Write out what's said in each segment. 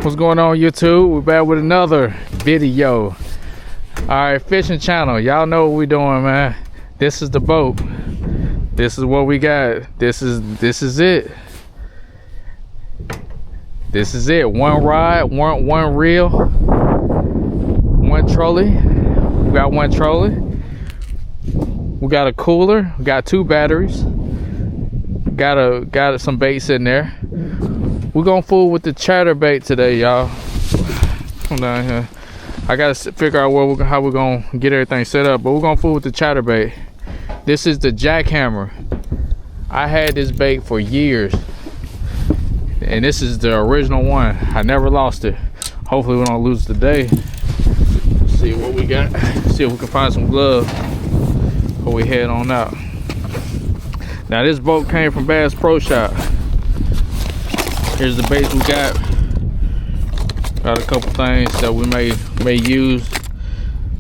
What's going on, YouTube? We're back with another video. Alright, fishing channel. Y'all know what we doing, man. This is the boat. This is what we got. This is it. This is it. One rod, one reel, one trolley. We got one trolley. We got a cooler. We got two batteries. Got some bait sitting there. We're gonna fool with the chatterbait today, y'all. Come down here. I gotta figure out how we're gonna get everything set up, but we're gonna fool with the chatterbait. This is the jackhammer. I had this bait for years, and this is the original one. I never lost it. Hopefully we don't lose today. Let's see what we got. See if we can find some gloves before we head on out. Now this boat came from Bass Pro Shop. Here's the baits we got. Got a couple things that we may use.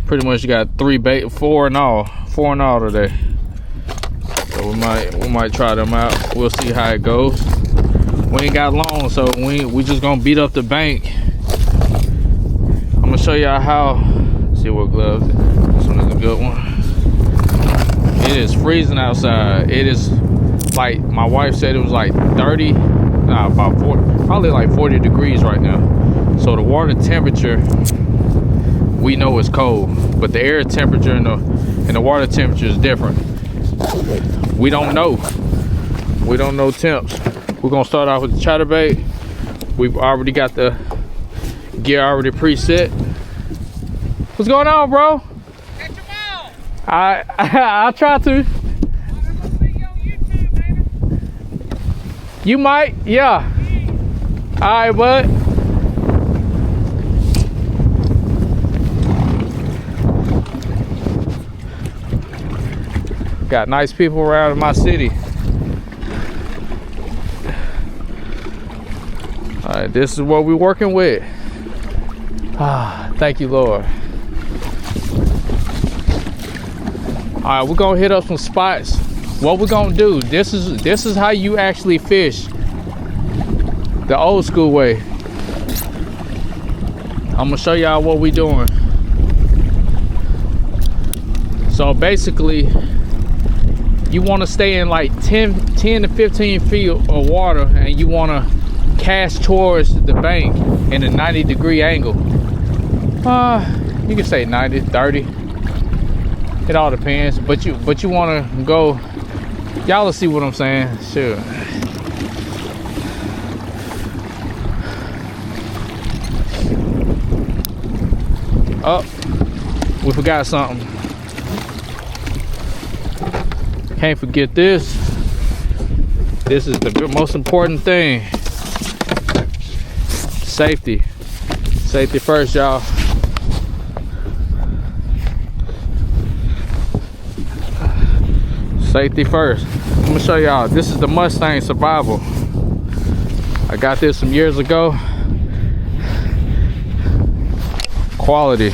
Pretty much got four in all today. So we might try them out. We'll see how it goes. We ain't got long, so we just gonna beat up the bank. I'm gonna show y'all how. See what gloves. This one is a good one. It is freezing outside. It is like my wife said it was like 30. About 40, probably like 40 degrees right now. So the water temperature, we know it's cold, but the air temperature and the water temperature is different. We don't know temps. We're gonna start off with the chatterbait. We've already got the gear already preset. What's going on, bro? Catch them all. I'll try to. You might, yeah. All right, bud. Got nice people around in my city. All right, this is what we're working with. Thank you, Lord. All right, we're gonna hit up some spots. What we're gonna do, this is how you actually fish the old school way. I'm gonna show y'all what we doing. So basically, you wanna stay in like 10 to 15 feet of water, and you wanna cast towards the bank in a 90-degree angle. You can say 90, 30. It all depends, but you wanna go. Y'all will see what I'm saying. Sure. Oh, we forgot something. Can't forget this. This is the most important thing. Safety. Safety first, y'all. Safety first. I'm gonna show y'all. This is the Mustang Survival. I got this some years ago. Quality.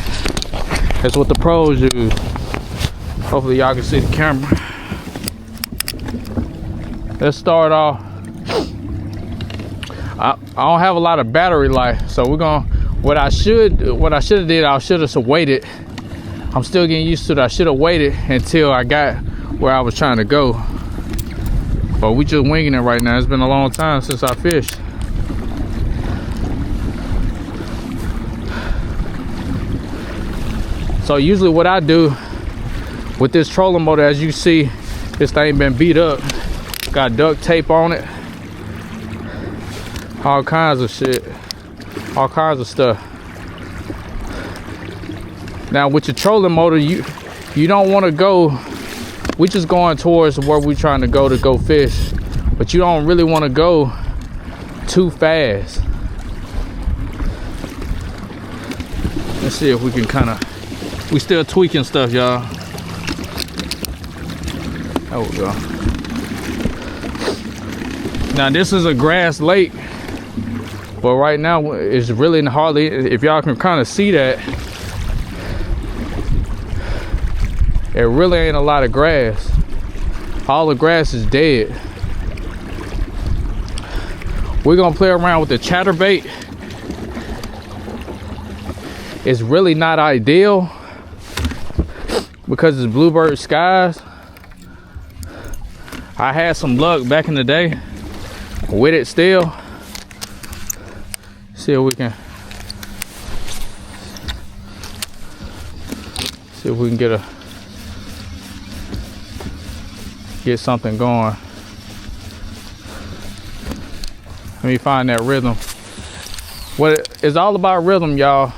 That's what the pros use. Hopefully y'all can see the camera. Let's start off. I don't have a lot of battery life, so we're gonna. What I should have did, I should have waited. I'm still getting used to it. I should have waited until I got where I was trying to go, but we just winging it right now. It's been a long time since I fished. So usually what I do with this trolling motor, as you see, this thing been beat up, got duct tape on it, all kinds of shit, all kinds of stuff. Now with your trolling motor, you don't want to go. We just going towards where we're trying to go fish, but you don't really want to go too fast. Let's see if we can we still tweaking stuff, y'all. There we go. Now this is a grass lake, but right now it's really hardly, if y'all can kind of see that, it really ain't a lot of grass. All the grass is dead. We're gonna play around with the chatterbait it's really not ideal because it's bluebird skies. I had some luck back in the day with it still. See if we can get something going. Let me find that rhythm. It's all about rhythm, y'all.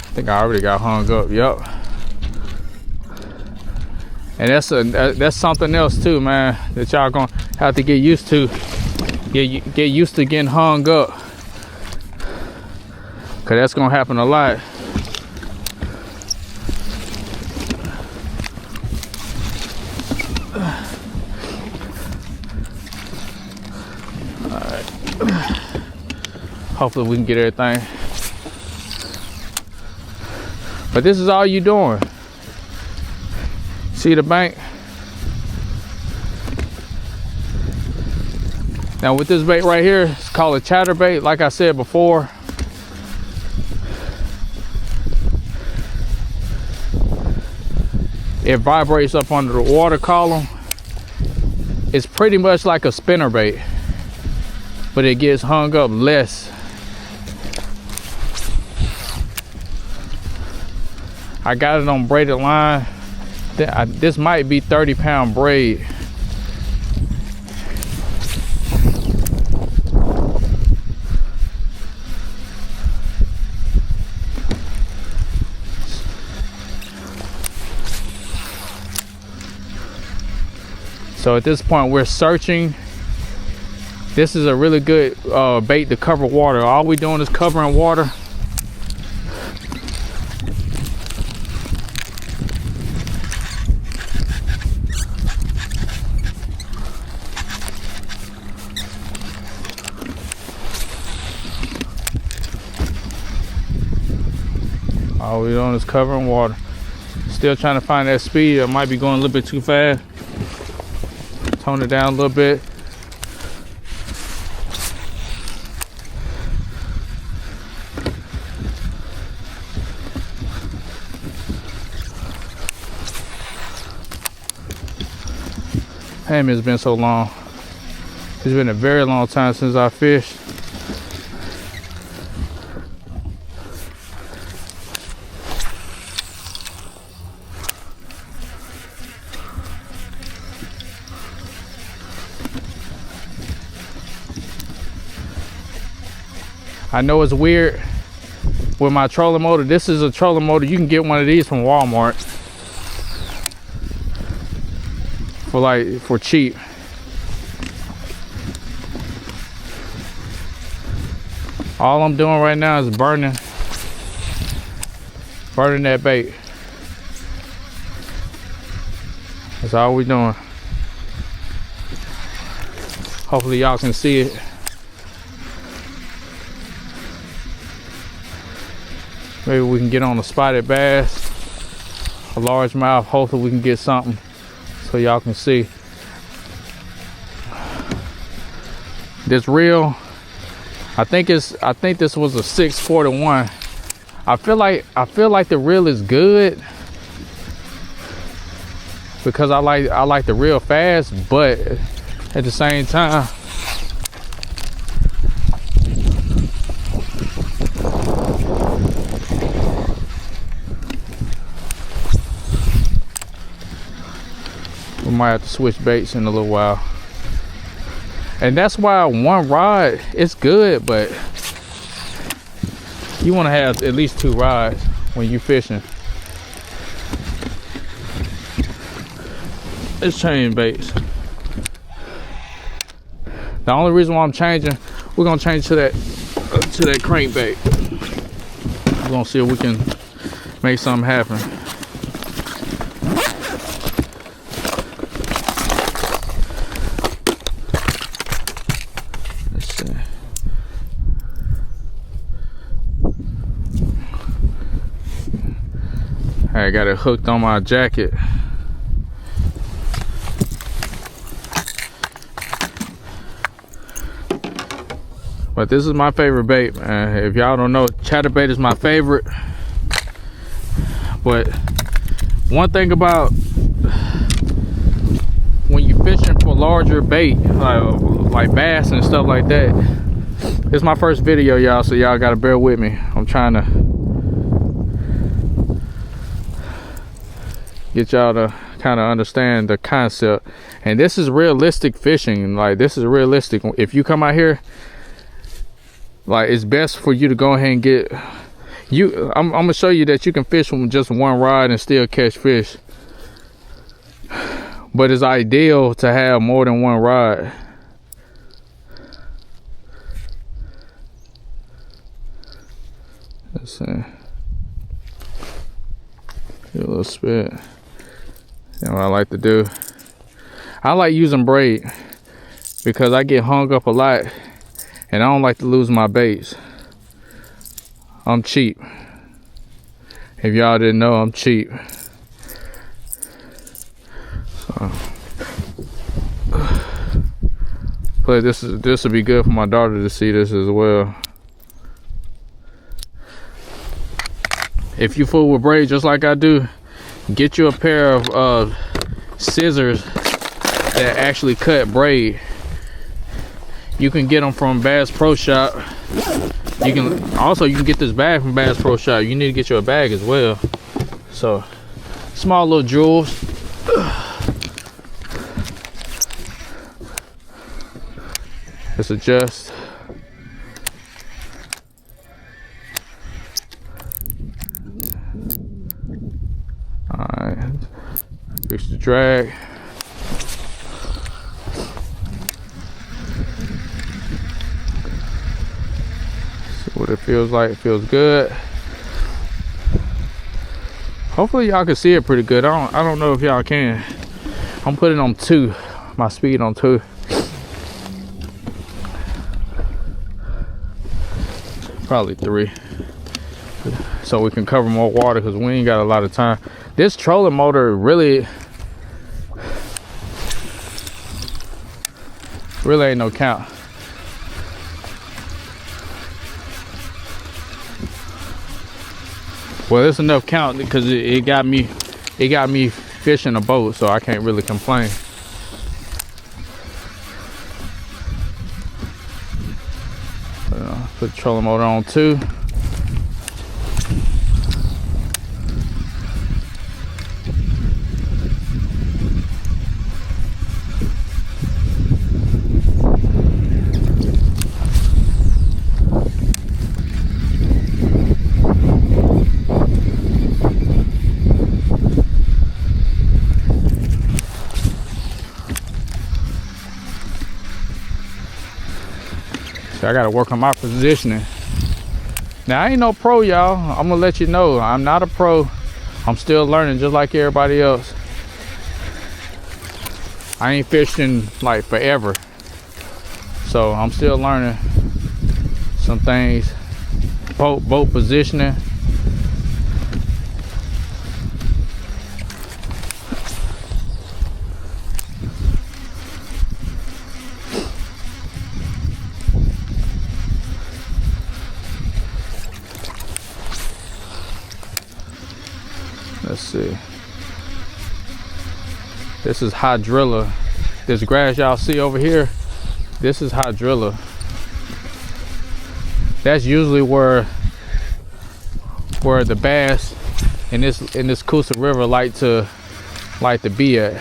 I think I already got hung up. Yup. And that's something else too, man, that y'all gonna have to get used to. Get used to getting hung up, cause that's gonna happen a lot. All right. Hopefully we can get everything. But this is all you doing. See the bank? Now with this bait right here, it's called a chatterbait. Like I said before, it vibrates up under the water column. It's pretty much like a spinnerbait, but it gets hung up less. I got it on braided line. This might be 30-pound braid. So at this point we're searching. This is a really good bait to cover water. All we're doing is covering water. All we're doing is covering water. Still trying to find that speed. I might be going a little bit too fast. Tone it down a little bit. Damn, it's been so long. It's been a very long time since I fished. I know it's weird with my trolling motor. This is a trolling motor. You can get one of these from Walmart for cheap. All I'm doing right now is burning that bait. That's all we're doing. Hopefully y'all can see it. Maybe we can get on a spotted bass, a largemouth. Hopefully we can get something so y'all can see. This reel, I think this was a 641. I feel like the reel is good because I like the reel fast, but at the same time, we might have to switch baits in a little while. And that's why one rod is good, but you want to have at least 2 rods when you're fishing. Let's change baits. The only reason why I'm changing, we're gonna change to that crankbait. We're gonna see if we can make something happen. I got it hooked on my jacket. But this is my favorite bait, man. If y'all don't know, chatterbait is my favorite. But one thing about when you fishing for larger bait, like bass and stuff like that, it's my first video, y'all, so y'all gotta bear with me. I'm trying to get y'all to kind of understand the concept. And this is realistic fishing. Like, this is realistic. If you come out here, like, it's best for you to go ahead and get I'm gonna show you that you can fish with just one rod and still catch fish, but it's ideal to have more than one rod. Let's see. Get a little spit. And what I like to do, I like using braid because I get hung up a lot and I don't like to lose my baits. I'm cheap. If y'all didn't know, I'm cheap. So, but this will be good for my daughter to see this as well. If you fool with braid just like I do, get you a pair of scissors that actually cut braid. You can get them from Bass Pro Shop. You can get this bag from Bass Pro Shop. You need to get you a bag as well. So, small little jewels. Let's adjust. Alright, fix the drag. What it feels like. It feels good. Hopefully y'all can see it pretty good. I don't know if y'all can. I'm putting on 2, my speed on 2. Probably 3, so we can cover more water because we ain't got a lot of time. This trolling motor really ain't no count. Well, it's enough count because it got me fishing a boat, so I can't really complain. Put the trolling motor on 2. So I gotta work on my positioning. Now, I ain't no pro, y'all. I'm gonna let you know, I'm not a pro. I'm still learning just like everybody else. I ain't fishing like forever. So I'm still learning some things. Boat positioning. Let's see. This is hydrilla. This grass y'all see over here, this is hydrilla. That's usually where the bass in this Coosa River like to be at.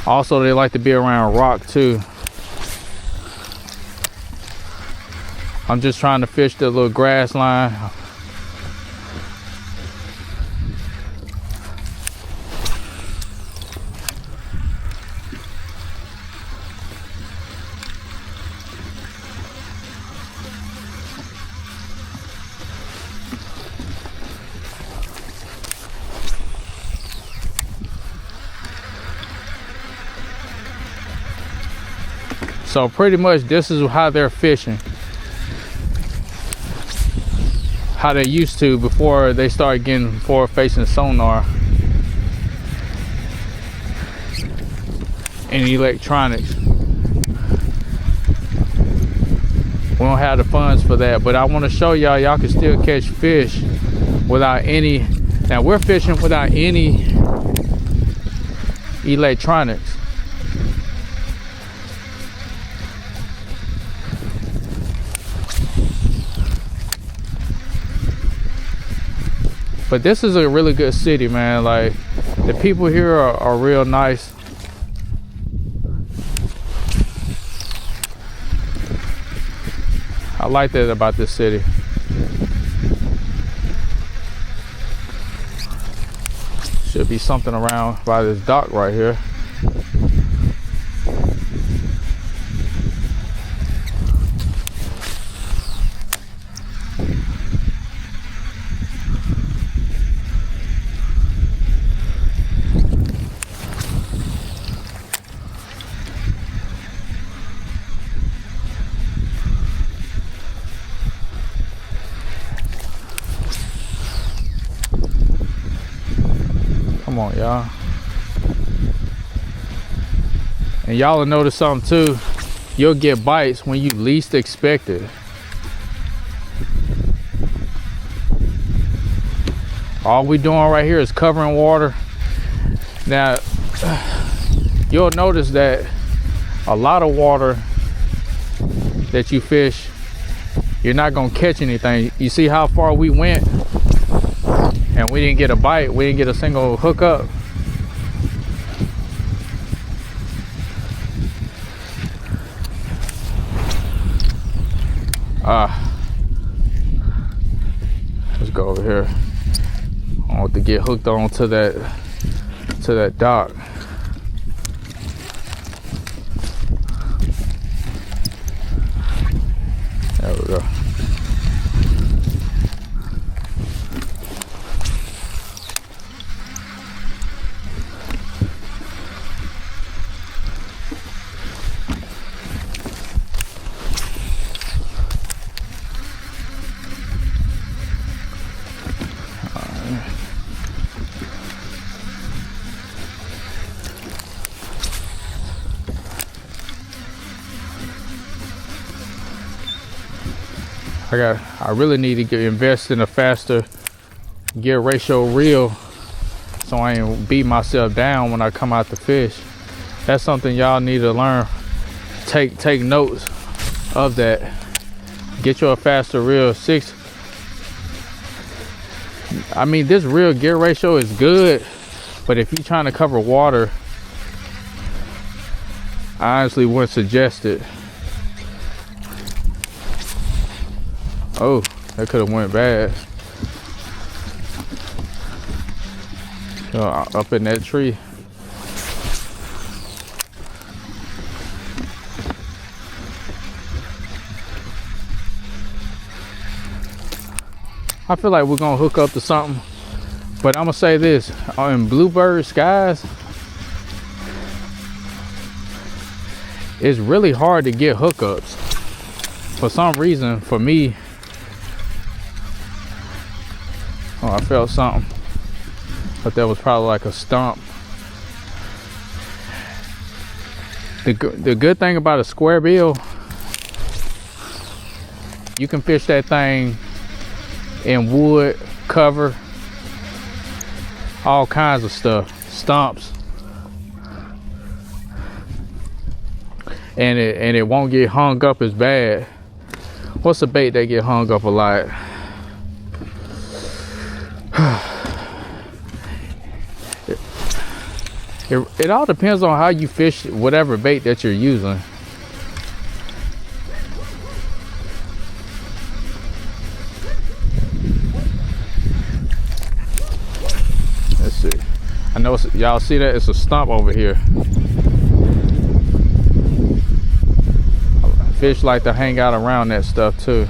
Also, they like to be around rock too. I'm just trying to fish the little grass line. So pretty much this is how they're fishing. How they used to before they started getting forward facing sonar and electronics. We don't have the funds for that, but I want to show y'all can still catch fish without any. Now we're fishing without any electronics. But this is a really good city, man. Like, the people here are real nice. I like that about this city. Should be something around by this dock right here. Come on, y'all. And y'all will notice something too. You'll get bites when you least expect it. All we doing right here is covering water. Now, you'll notice that a lot of water that you fish, you're not gonna catch anything. You see how far we went? And we didn't get a bite. We didn't get a single hookup. Let's go over here. I want to get hooked on to that dock. There we go. I really need to invest in a faster gear ratio reel so I ain't beat myself down when I come out to fish. That's something y'all need to learn. Take notes of that. Get you a faster reel. I mean, this reel gear ratio is good, but if you're trying to cover water, I honestly wouldn't suggest it. Oh, that could have went bad. Up in that tree. I feel like we're gonna hook up to something, but I'm gonna say this: in bluebird skies, it's really hard to get hookups. For some reason, for me, oh, I felt something, but that was probably like a stump. The good thing about a square bill, you can fish that thing in wood, cover, all kinds of stuff, stumps, and it won't get hung up as bad. What's a bait that get hung up a lot? It all depends on how you fish whatever bait that you're using. Let's see. I know y'all see that? It's a stump over here. Fish like to hang out around that stuff too.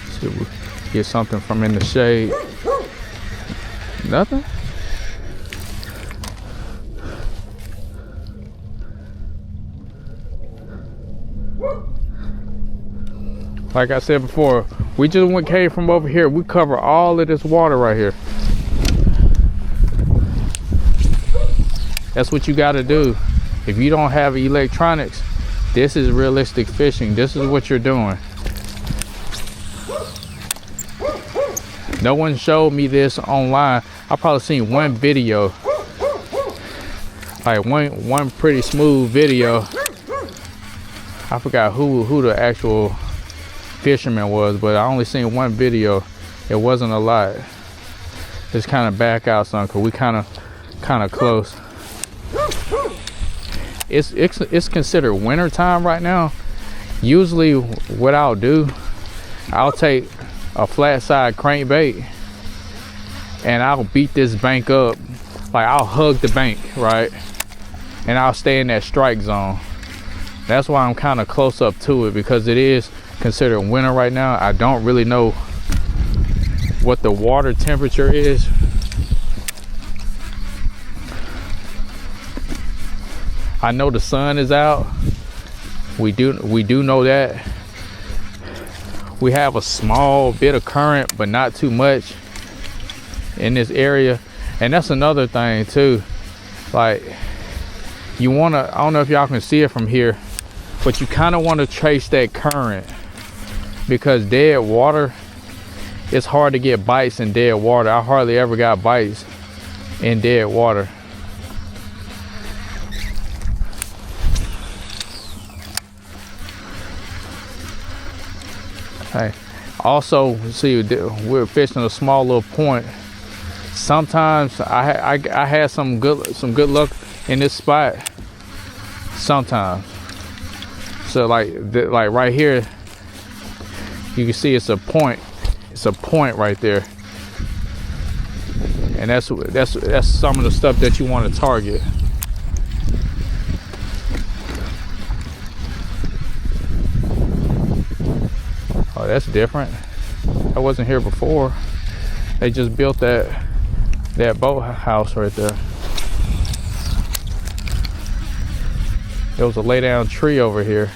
See if we get something from in the shade. Nothing? Like I said before, we just came from over here. We cover all of this water right here. That's what you got to do. If you don't have electronics, this is realistic fishing. This is what you're doing. No one showed me this online. I probably seen one video, like one pretty smooth video. I forgot who the actual fisherman was, but I only seen one video. It wasn't a lot. Just kind of back out some, cause we kind of close. It's considered winter time right now. Usually what I'll do, I'll take a flat side crankbait and I'll beat this bank up. Like I'll hug the bank, right? And I'll stay in that strike zone. That's why I'm kind of close up to it, because it is considered winter right now. I don't really know what the water temperature is. I know the sun is out. We do know that. We have a small bit of current, but not too much in this area. And that's another thing too. Like, you wanna, I don't know if y'all can see it from here, but you kind of want to trace that current, because dead water, it's hard to get bites in dead water. I hardly ever got bites in dead water. Hey, also, see, we're fishing a small little point. Sometimes I had some good luck in this spot. Sometimes. So like right here, you can see it's a point. It's a point right there, and that's some of the stuff that you want to target. Oh, that's different. I wasn't here before. They just built that boat house right there. There was a lay down tree over here.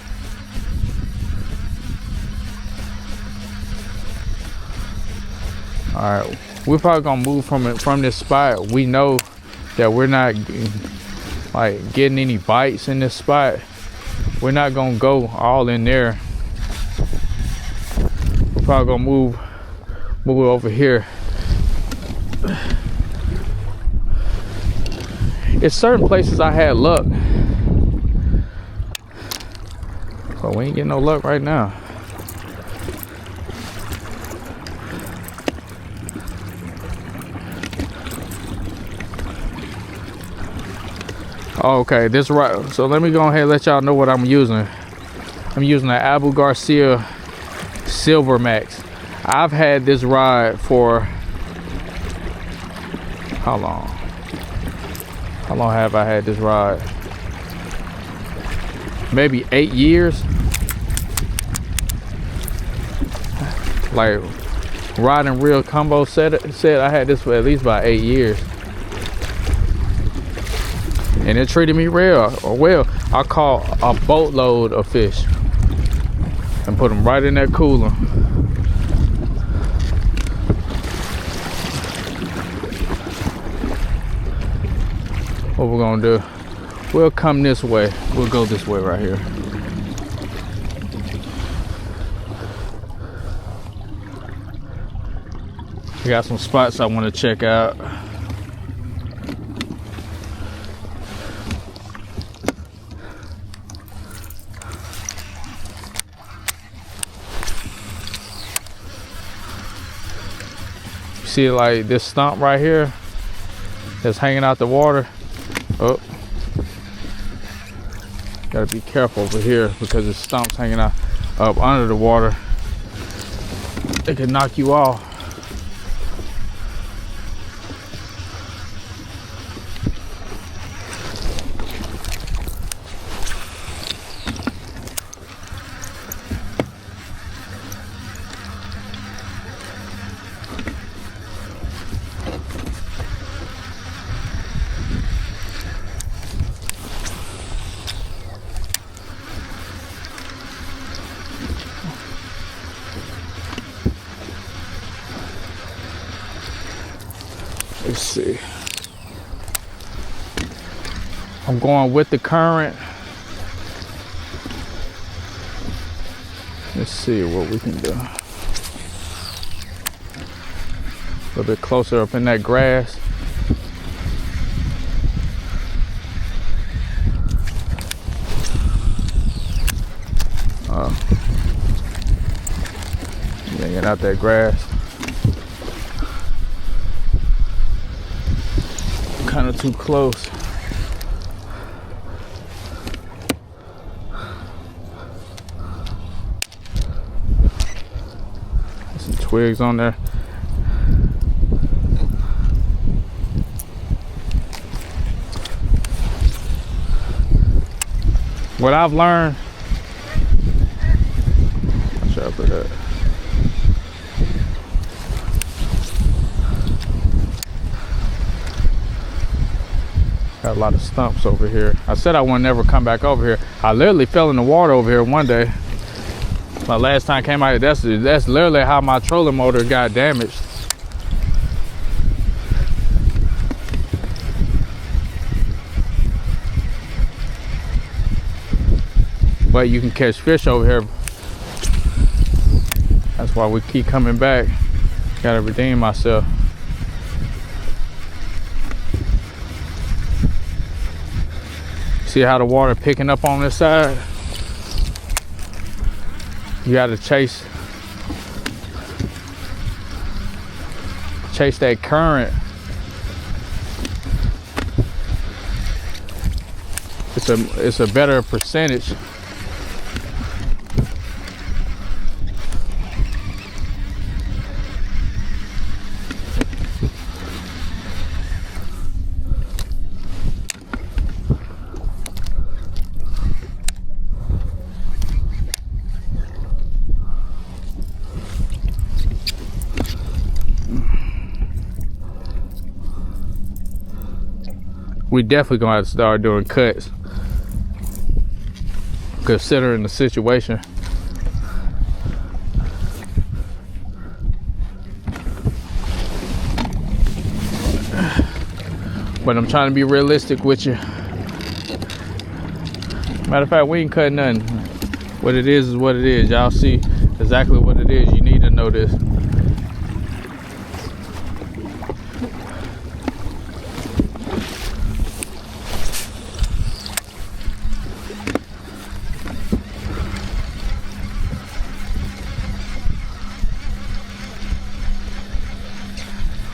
All right, we're probably gonna move from this spot. We know that we're not like getting any bites in this spot. We're not gonna go all in there. We're probably gonna move over here. It's certain places I had luck, but we ain't getting no luck right now. Okay, this right. So let me go ahead and let y'all know what I'm using. I'm using the Abu Garcia Silver Max. I've had this rod for how long? How long have I had this rod? Maybe 8 years. Like Rod and Reel Combo said I had this for at least about 8 years. And it treated me well. I caught a boatload of fish and put them right in that cooler. What we're gonna do, we'll come this way. We'll go this way right here. We got some spots I want to check out. See, like this stump right here that's hanging out the water. Oh, gotta be careful over here because the stump's hanging out up under the water. It can knock you off. Let's see. I'm going with the current. Let's see what we can do. A little bit closer up in that grass. Get out that grass. Kind of too close. Some twigs on there. What I've learned, watch out for that. Got a lot of stumps over here. I said I would never come back over here. I literally fell in the water over here one day. My last time I came out, that's literally how my trolling motor got damaged. But you can catch fish over here. That's why we keep coming back. Gotta redeem myself. See how the water picking up on this side? You gotta chase that current. It's a better percentage. We definitely gonna have to start doing cuts, considering the situation. But I'm trying to be realistic with you. Matter of fact, we ain't cutting nothing. What it is what it is. Y'all see exactly what it is. You need to know this.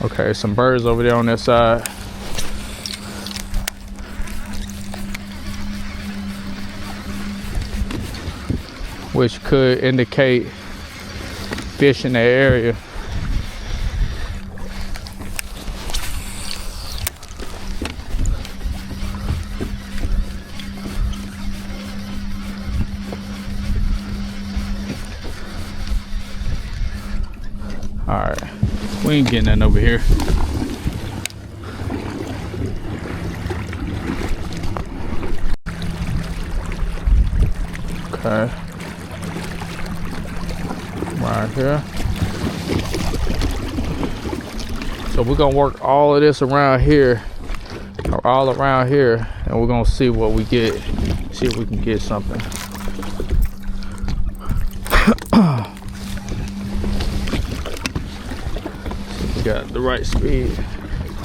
Okay, some birds over there on that side. Which could indicate fish in that area. All right. We ain't getting nothing over here. Okay. Right here. So we're gonna work all of this around here, or all around here, and we're gonna see what we get. See if we can get something. Got the right speed,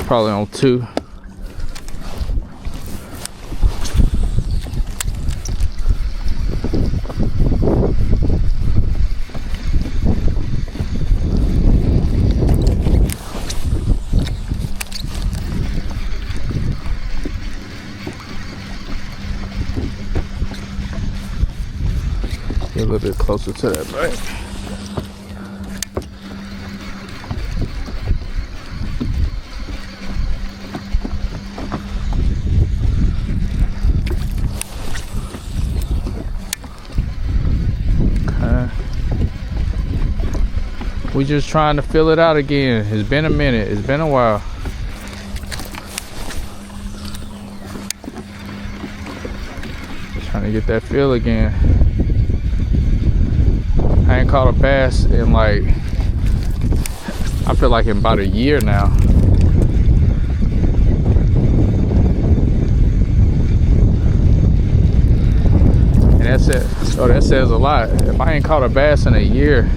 probably on 2. Get a little bit closer to that bank. We just trying to fill it out again. It's been a minute. It's been a while. Just trying to get that feel again. I ain't caught a bass in like, I feel like in about a year now. that says, oh, that says a lot. If I ain't caught a bass in a year,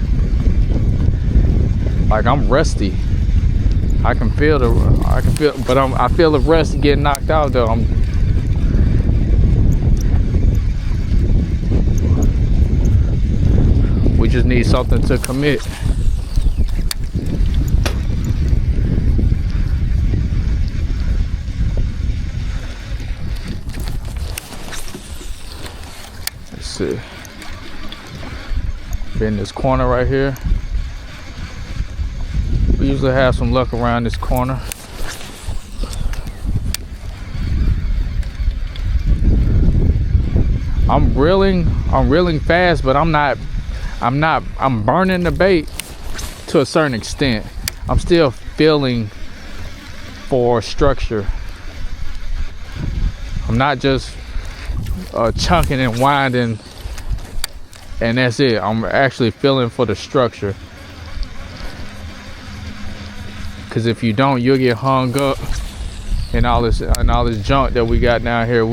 like, I'm rusty. I can feel, but I feel the rust getting knocked out though. We just need something to commit. Let's see. Been this corner right here. We usually have some luck around this corner. I'm reeling fast, but I'm burning the bait to a certain extent. I'm still feeling for structure. I'm not just chunking and winding and that's it. I'm actually feeling for the structure. Because if you don't, you'll get hung up in all this junk that we got down here.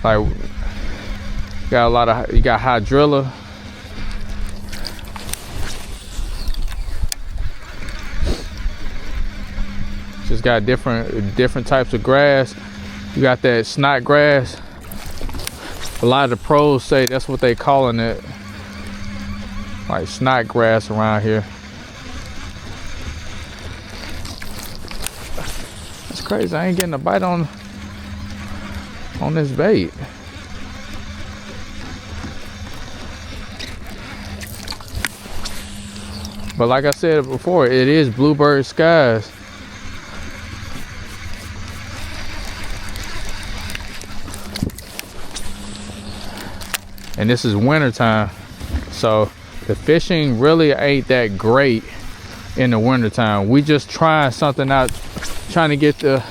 Like, got a lot of, you got hydrilla. Just got different types of grass. You got that snot grass. A lot of the pros say that's what they calling it, like snot grass around here. That's crazy. I ain't getting a bite on this bait. But like I said before, it is bluebird skies. And this is winter time, so the fishing really ain't that great in the winter time. We just trying something out, trying to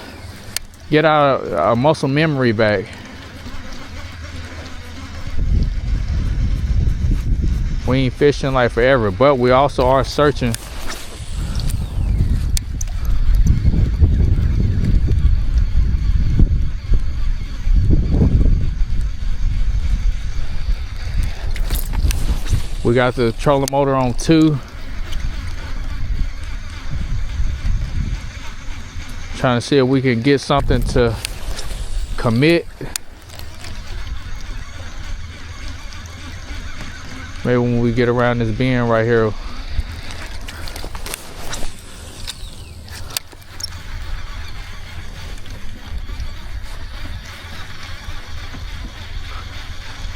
get our muscle memory back. We ain't fishing like forever, but we also are searching. We got the trolling motor on 2. Trying to see if we can get something to commit. Maybe when we get around this bend right here.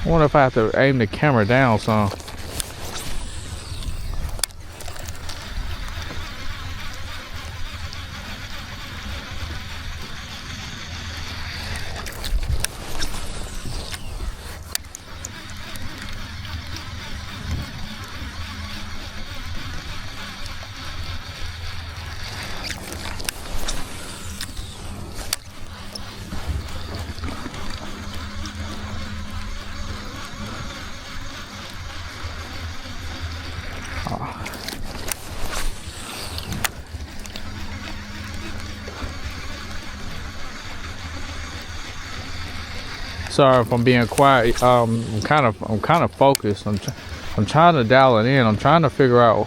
I wonder if I have to aim the camera down some. Sorry if I'm being quiet. I'm kind of focused. I'm trying to dial it in. I'm trying to figure out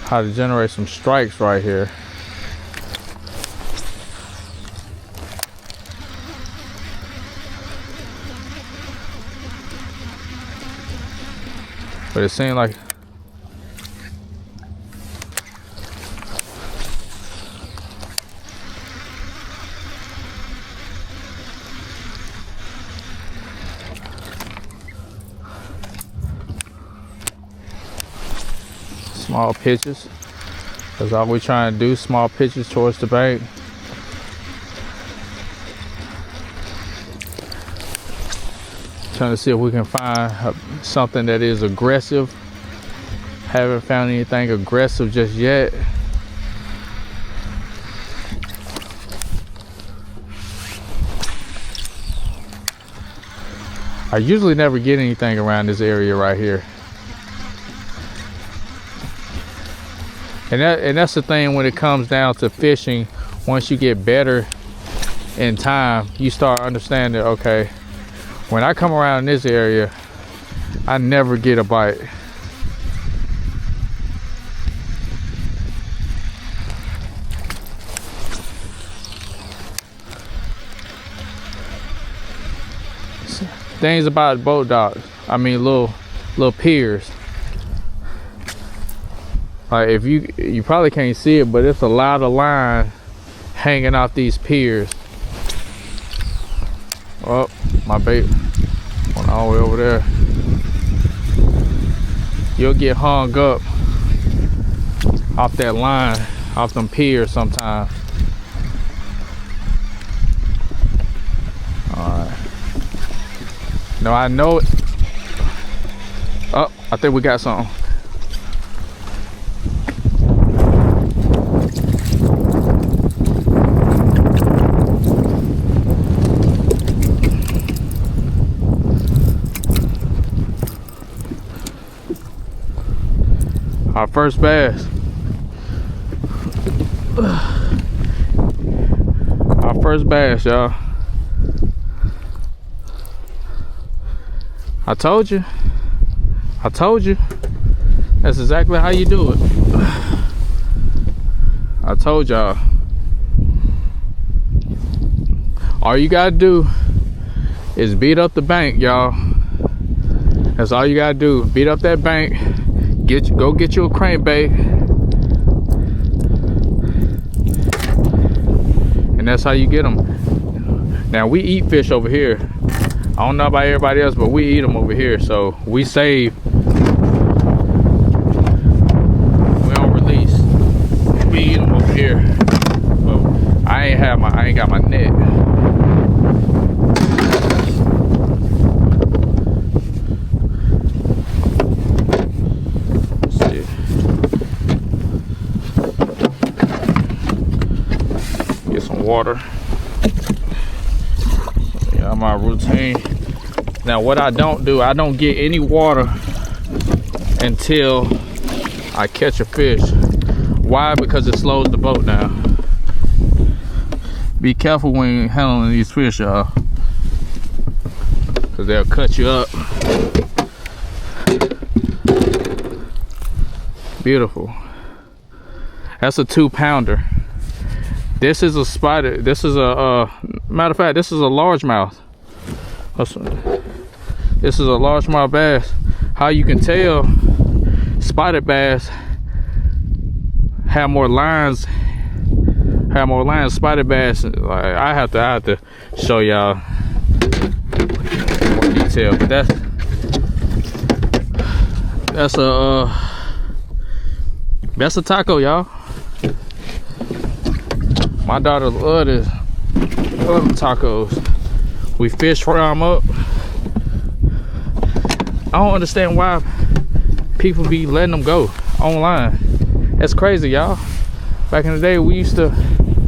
how to generate some strikes right here. But it seemed like small pitches. That's all we're trying to do, small pitches towards the bank. Trying to see if we can find something that is aggressive. Haven't found anything aggressive just yet. I usually never get anything around this area right here. And that's the thing when it comes down to fishing. Once you get better in time, you start understanding, okay, When I come around this area, I never get a bite. Things about boat docks, I mean little piers. Like if you probably can't see it, but it's a lot of line hanging off these piers. Oh, my bait went all the way over there. You'll get hung up off that line, off them piers sometimes. Alright. No, I know it. Oh, I think we got something. Our first bass. Our first bass, y'all. I told you. That's exactly how you do it. I told y'all. All you gotta do is beat up the bank, y'all. That's all you gotta do. Beat up that bank. Go get you a crankbait, and that's how you get them. Now we eat fish over here. I don't know about everybody else, but we eat them over here. So we save. We don't release. We eat them over here. But I ain't got my net. Water. Yeah, my routine. Now what I don't do, I don't get any water until I catch a fish. Why? Because it slows the boat down. Be careful when you're handling these fish, y'all, because they'll cut you up. Beautiful. That's a 2-pounder. This is a spider. This is a matter of fact, this is a largemouth. This is a largemouth bass. How you can tell spotted bass have more lines. Spotted bass, like I have to show y'all more detail. But that's a taco, y'all. My daughter loves tacos. We fish fry them up. I don't understand why people be letting them go online. That's crazy, y'all. Back in the day, we used to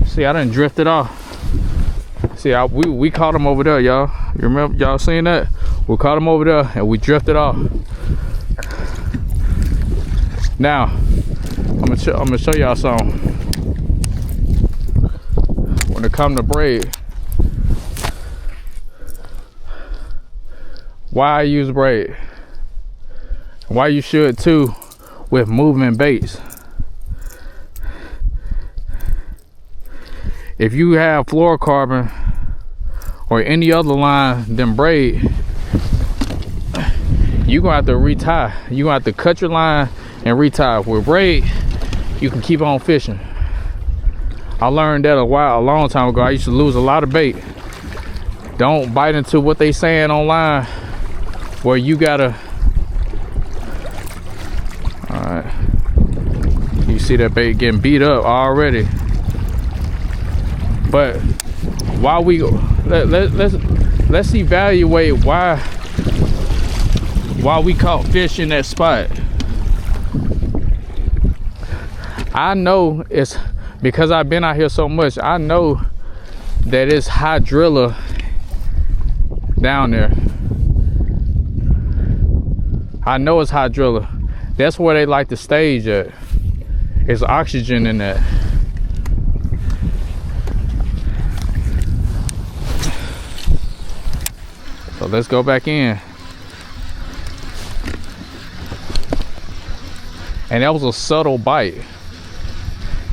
see. I done drifted off. See, we caught them over there, y'all. You remember y'all seeing that? We caught them over there and we drifted off. Now, I'm gonna show y'all something. When it comes to braid, why I use braid, why you should too with moving baits. If you have fluorocarbon or any other line than braid, you're gonna have to retie. You're gonna have to cut your line and retie. With braid, you can keep on fishing. I learned that a long time ago. I used to lose a lot of bait. Don't bite into what they saying online, where you gotta. All right, you see that bait getting beat up already. But while we let's evaluate why we caught fish in that spot. I know it's because I've been out here so much. I know that it's hydrilla down there. I know it's hydrilla. That's where they like to stage at. It's oxygen in that. So let's go back in. And that was a subtle bite.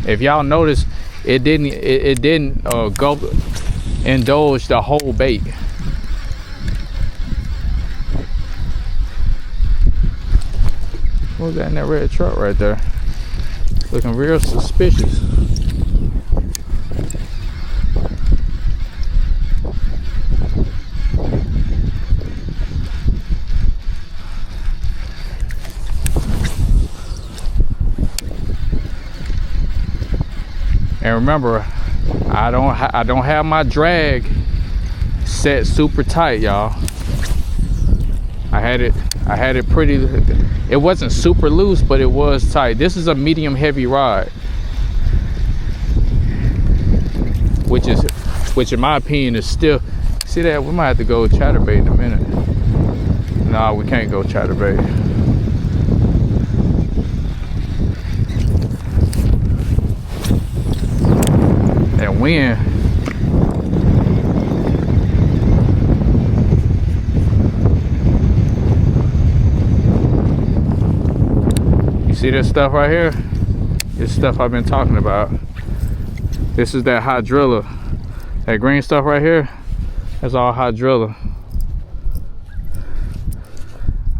If y'all notice, it didn't go indulge the whole bait. What was that in that red truck right there? Looking real suspicious. And remember, I don't have my drag set super tight, y'all. I had it pretty. It wasn't super loose, but it was tight. This is a medium heavy rod, which in my opinion is still. See that? We might have to go chatterbait in a minute. No, we can't go chatterbait. And wind. You see this stuff right here? This stuff I've been talking about. This is that hydrilla. That green stuff right here, that's all hydrilla.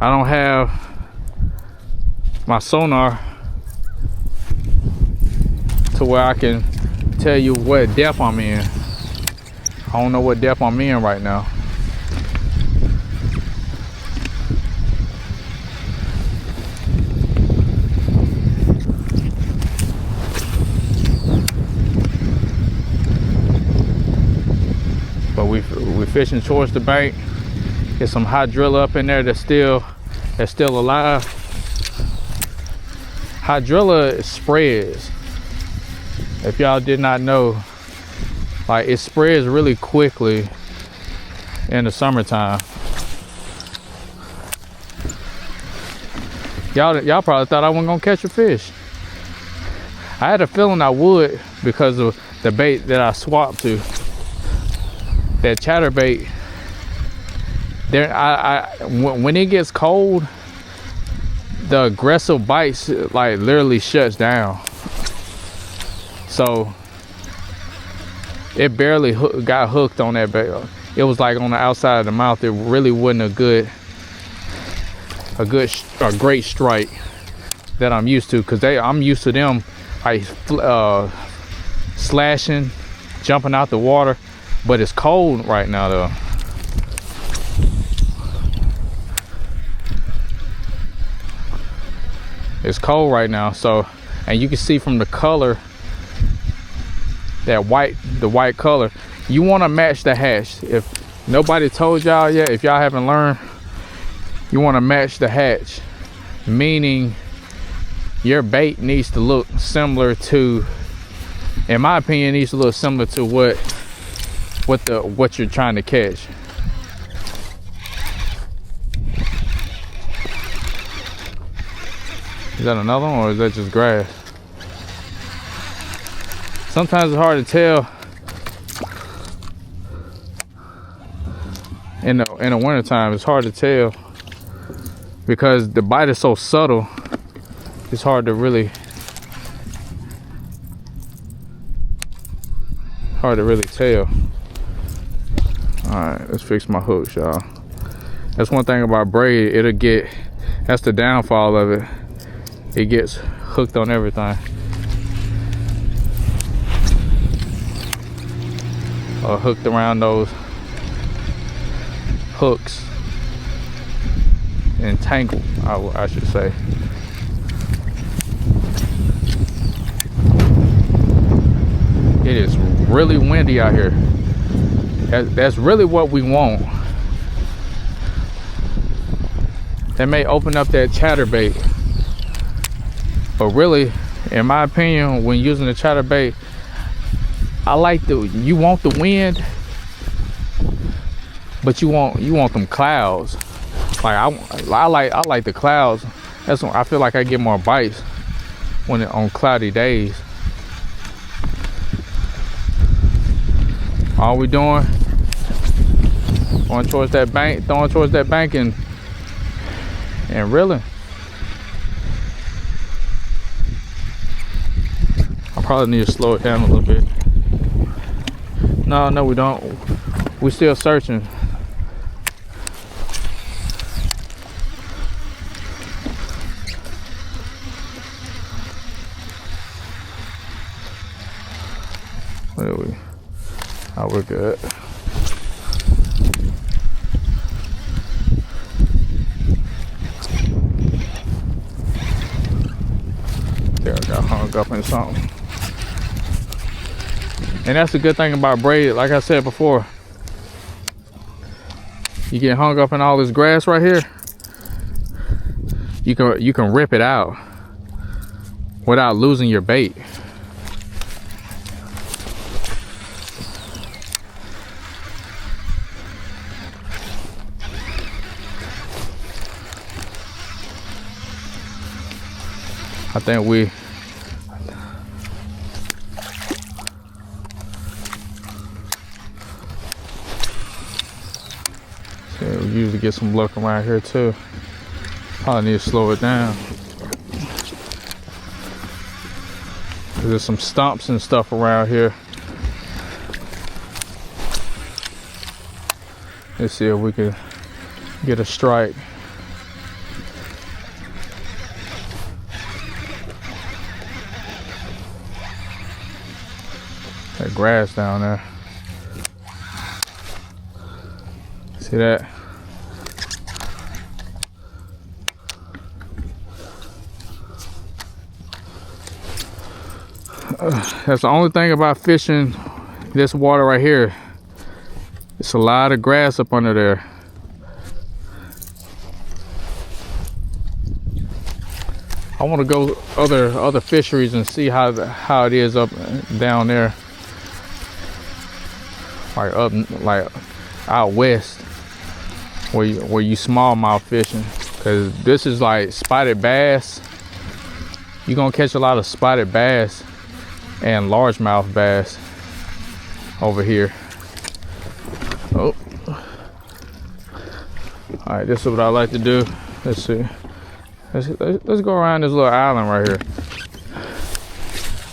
I don't have my sonar to where I can tell you what depth I'm in. I don't know what depth I'm in right now. But we fishing towards the bank. There's some hydrilla up in there that's still alive. Hydrilla spreads. If y'all did not know, like, it spreads really quickly in the summertime. Y'all probably thought I wasn't gonna catch a fish. I had a feeling I would because of the bait that I swapped to. That chatterbait. When it gets cold, the aggressive bites like literally shuts down. So it barely got hooked on that bait. It was like on the outside of the mouth. It really wasn't a great strike that I'm used to, because I'm used to them like slashing, jumping out the water. But it's cold right now though. It's cold right now, so, and you can see from the color, that the white color, you want to match the hatch. If nobody told y'all yet, if y'all haven't learned, you want to match the hatch, meaning your bait needs to look similar to, in my opinion, needs to look similar to what you're trying to catch. Is that another one, or is that just grass? Sometimes it's hard to tell in the winter time. It's hard to tell because the bite is so subtle. It's hard to really tell. All right, let's fix my hooks, y'all. That's one thing about braid. That's the downfall of it. It gets hooked on everything. Or hooked around those hooks. Entangled, I should say. It is really windy out here. That's really what we want. That may open up that chatterbait. But really, in my opinion, when using the chatterbait, you want the wind, but you want them clouds. Like I like the clouds. That's when I feel like I get more bites on cloudy days. All we doing Going towards that bank, throwing towards that bank and reeling. I probably need to slow it down a little bit. No, we don't. We're still searching. Where are we? Oh, we're good. There, I got hung up in something. And that's the good thing about braided. Like I said before, you get hung up in all this grass right here, you can rip it out without losing your bait. I think we usually get some luck around here too. Probably need to slow it down. There's some stumps and stuff around here. Let's see if we can get a strike. That grass down there. See that? That's the only thing about fishing this water right here. It's a lot of grass up under there. I want to go other fisheries and see how it is up down there, like out west, where you smallmouth fishing, because this is like spotted bass. You're gonna catch a lot of spotted bass and largemouth bass over here. Oh, all right, this is what I like to do. Let's see. Let's go around this little island right here.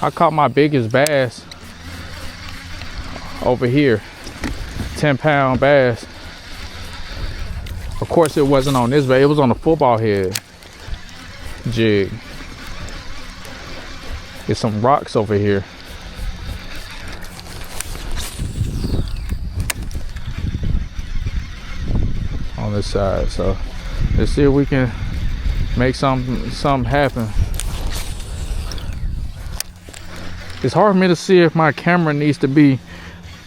I caught my biggest bass over here, 10-pound bass. Of course, it wasn't on this bait. It was on a football head jig. There's some rocks over here. On this side, so let's see if we can make something happen. It's hard for me to see if my camera needs to be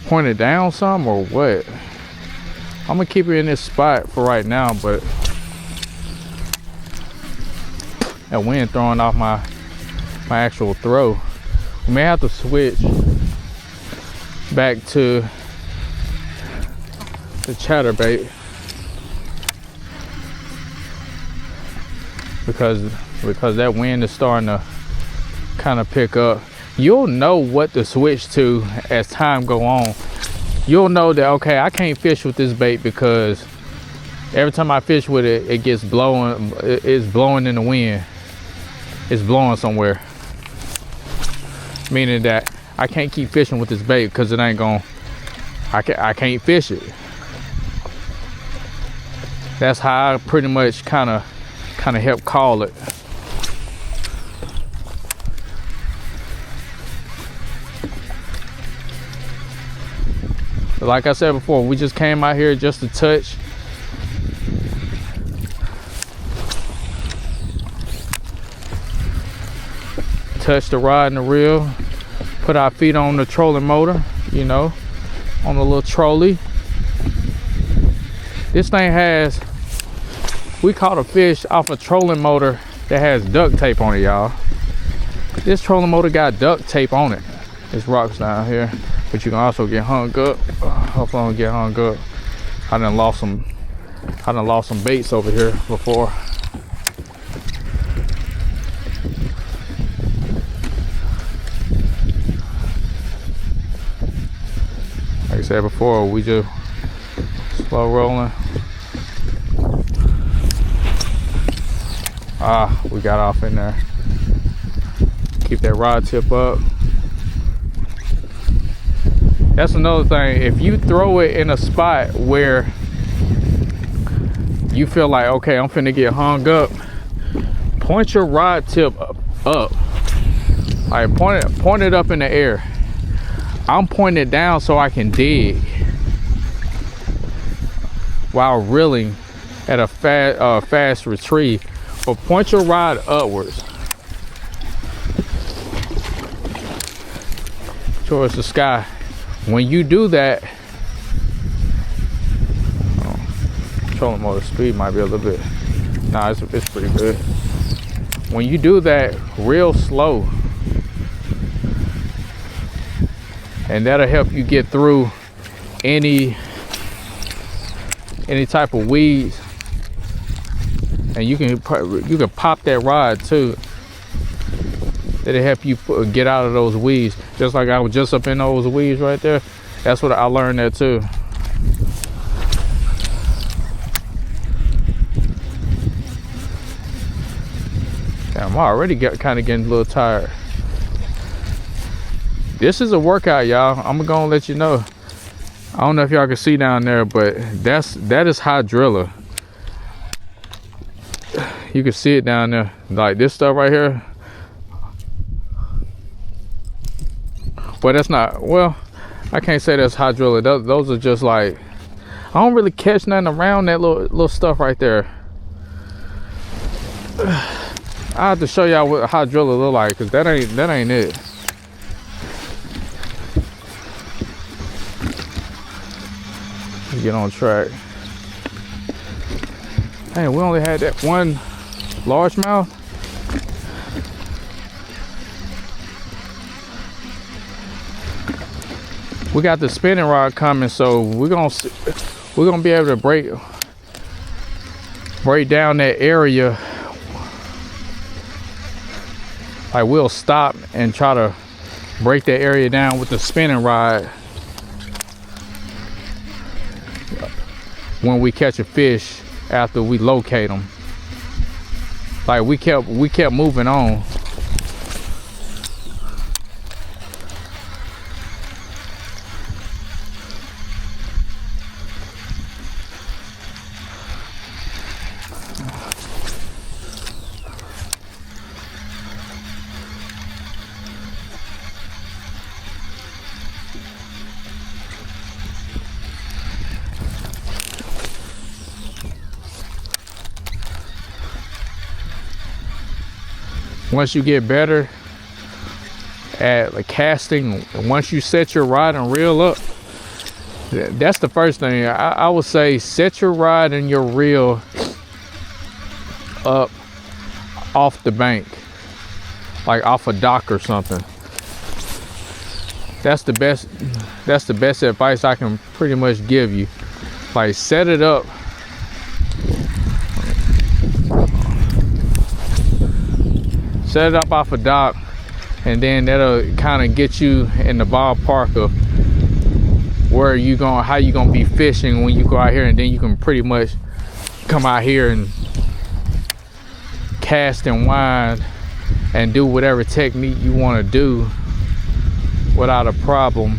pointed down some or what. I'm gonna keep it in this spot for right now, but that wind throwing off my actual throw. We may have to switch back to the chatterbait because that wind is starting to kind of pick up. You'll know what to switch to as time go on. You'll know that, okay, I can't fish with this bait because every time I fish with it, it gets blowing. It's blowing in the wind. It's blowing somewhere. Meaning that I can't keep fishing with this bait because it ain't gonna. I can't fish it. That's how I pretty much kind of help call it. But like I said before, we just came out here just to touch. Touch the rod and the reel. Put our feet on the trolling motor, you know, on the little trolley. This thing has, we caught a fish off a trolling motor that has duct tape on it, y'all. This trolling motor got duct tape on it. There's rocks down here, but you can also get hung up. Hopefully I don't get hung up. I done lost some baits over here before. Like I said before, we just Slow rolling. We got off in there. Keep that rod tip up. That's another thing. If you throw it in a spot where you feel like, okay, I'm finna get hung up, point your rod tip up. Like point it up in the air. I'm pointing it down so I can dig while reeling at a fast retrieve. But point your rod upwards towards the sky. When you do that, trolling motor speed might be a little bit, nah, it's pretty good. When you do that real slow, and that'll help you get through any type of weeds. And you can pop that rod too. It'll help you get out of those weeds. Just like I was just up in those weeds right there. That's what I learned there too. Damn, I'm already kind of getting a little tired. This is a workout, y'all. I'm gonna let you know. I don't know if y'all can see down there, but that is high driller. You can see it down there, like this stuff right here. But that's not, well, I can't say that's high driller. Those are just like, I don't really catch nothing around that little stuff right there. I have to show y'all what a high driller look like, cause that ain't it. Get on track. Hey, we only had that one largemouth. We got the spinning rod coming, so we're gonna be able to break down that area. Like, we'll stop and try to break that area down with the spinning rod when we catch a fish after we locate them. Like, we kept moving on. Once you get better at like casting, once you set your rod and reel up, that's the first thing. I would say set your rod and your reel up off the bank, like off a dock or something. That's the best advice I can pretty much give you. Like, set it up off a dock, and then that'll kind of get you in the ballpark of where how you gonna be fishing when you go out here, and then you can pretty much come out here and cast and wind and do whatever technique you want to do without a problem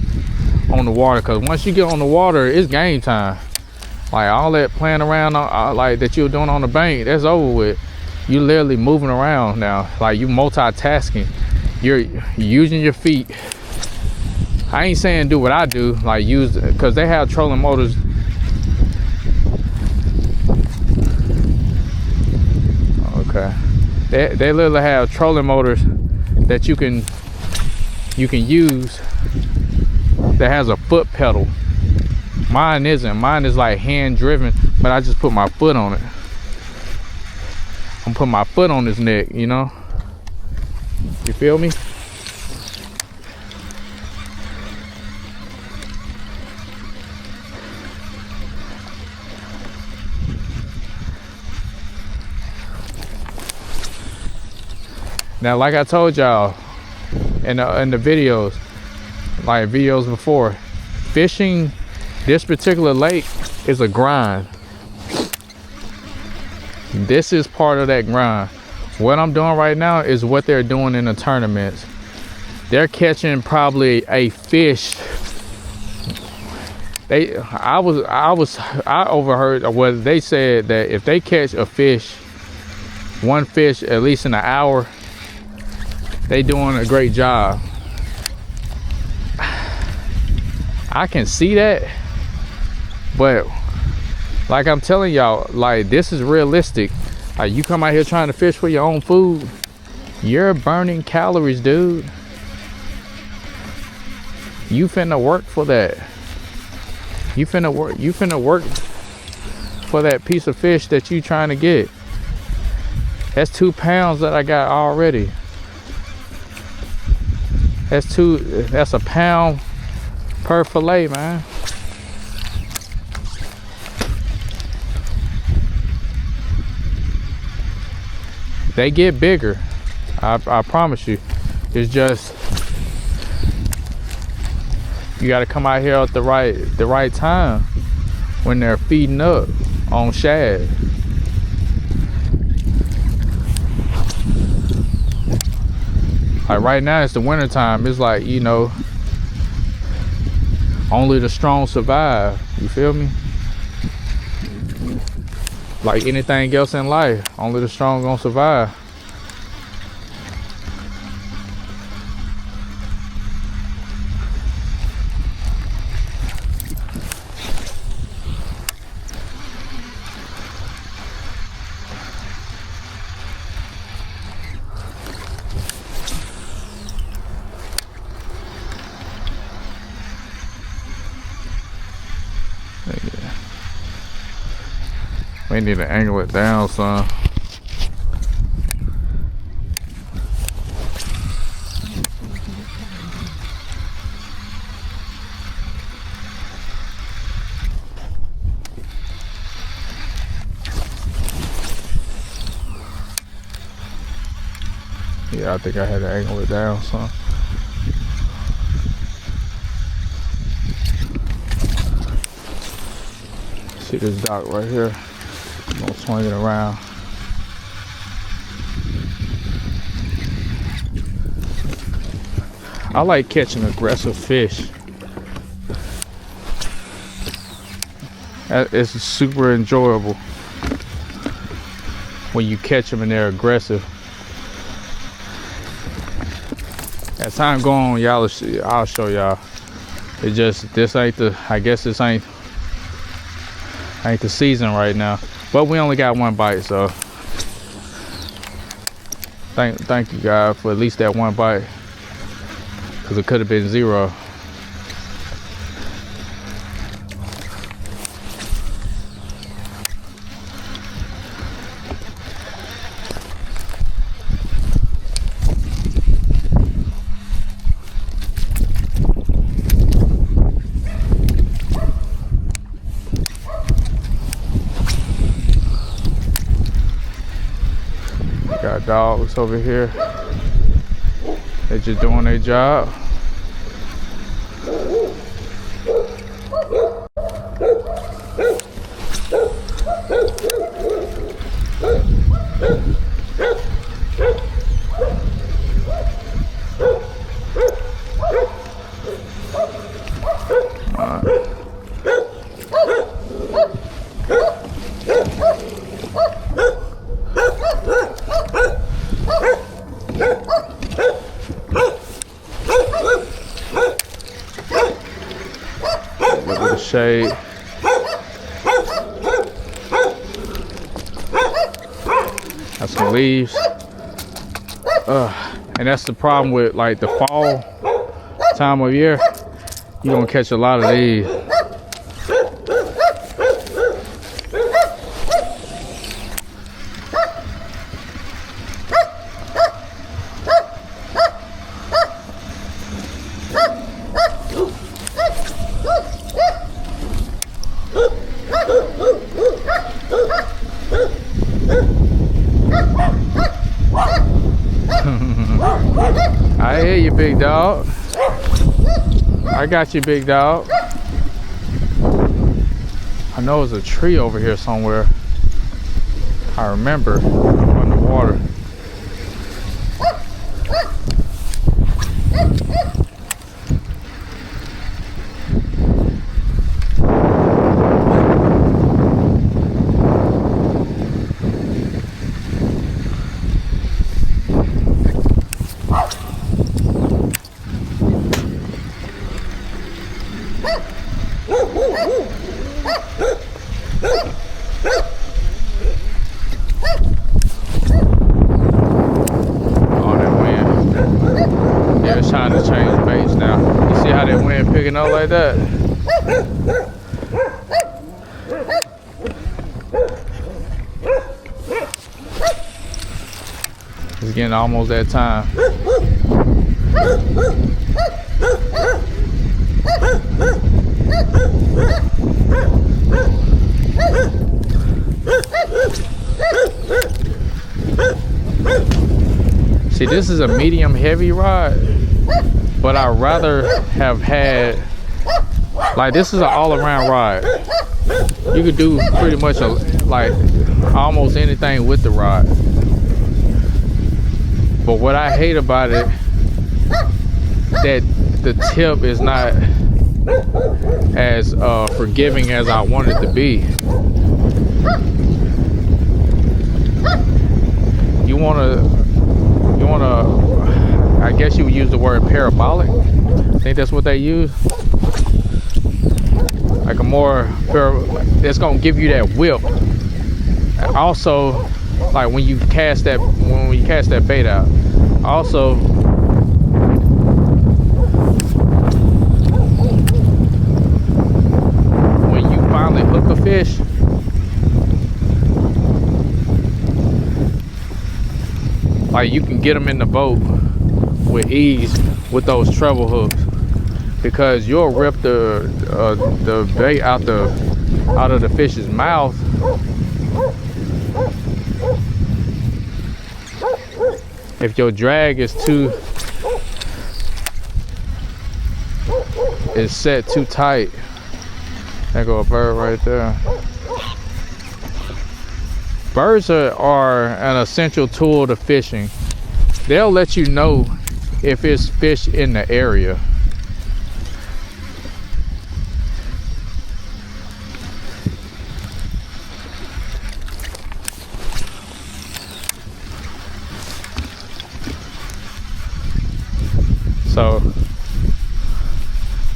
on the water. Because once you get on the water, it's game time. Like, all that playing around like that you're doing on the bank, that's over with. You literally moving around now. Like, you multitasking. You're using your feet. I ain't saying do what I do, like use, because they have trolling motors. Okay, they literally have trolling motors that you can use that has a foot pedal. Mine isn't. Mine is like hand driven, but I just put my foot on it. I'm putting my foot on his neck, you know? You feel me? Now, like I told y'all in the videos, like videos before, fishing this particular lake It's a grind. This is part of that grind. What I'm doing right now is what they're doing in the tournaments. They're catching probably a fish. I overheard what they said, that if they catch a fish, one fish at least in an hour, they doing a great job. I can see that, but like I'm telling y'all, like, this is realistic. Like, you come out here trying to fish for your own food, you're burning calories, dude. You finna work for that. You finna work for that piece of fish that you trying to get. That's 2 pounds that I got already. That's a pound per fillet, man. They get bigger. I promise you. It's just, you gotta come out here at the right time when they're feeding up on shad. Like right now it's the winter time. It's like, you know, only the strong survive. You feel me? Like anything else in life, only the strong gonna survive. We need to angle it down, son. Yeah, I think I had to angle it down, son. See this dock right here? I'm gonna swing it around. I like catching aggressive fish. It's super enjoyable when you catch them and they're aggressive. As time go on, y'all, I'll show y'all. It just, this ain't the, I guess this ain't the season right now. But we only got one bite, so thank you guys for at least that one bite, because it could have been 0. Got dogs over here. They just doing their job. Shade. That's some leaves. And that's the problem with like the fall time of year. You're gonna catch a lot of these. I hear you, big dog. I got you, big dog. I I know there's a tree over here somewhere. I remember up in the water. Time to change baits now. You see how that wind picking up like that? It's getting almost that time. See, this is a medium heavy rod, but I'd rather have had, like, this is an all-around rod. You could do pretty much like almost anything with the rod. But what I hate about it, that the tip is not as forgiving as I want it to be. You wanna, I guess you would use the word parabolic. I think that's what they use. Like a more, that's gonna give you that whip. And also, like when you cast that bait out. Also, when you finally hook a fish, like you can get them in the boat with ease with those treble hooks, because you'll rip the bait out of the fish's mouth. If your drag is set too tight. There go a bird right there. Birds are an essential tool to fishing. They'll let you know if it's fish in the area. So,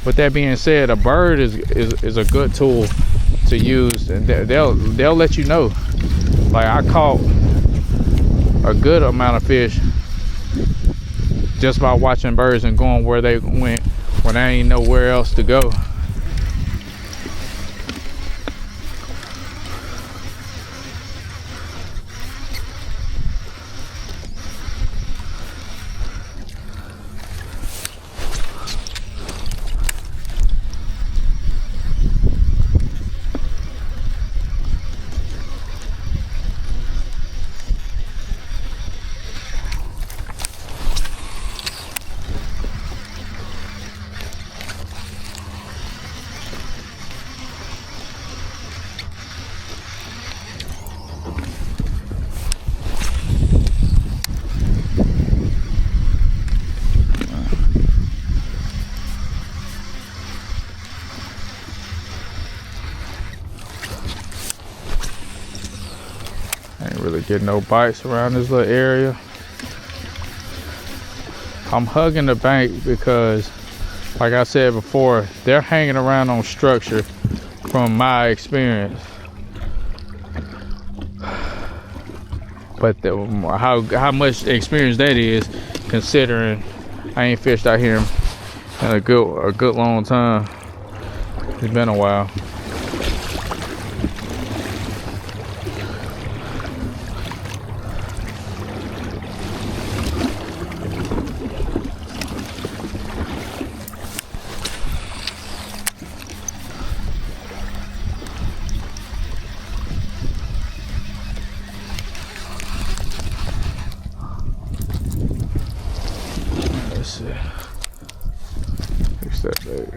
with that being said, a bird is a good tool to use, and they'll let you know. Like, I caught a good amount of fish just by watching birds and going where they went when I ain't nowhere else to go. Ain't really getting no bites around this little area. I'm hugging the bank because, like I said before, they're hanging around on structure from my experience. But how much experience that is, considering I ain't fished out here in a good long time. It's been a while. Fix that bait.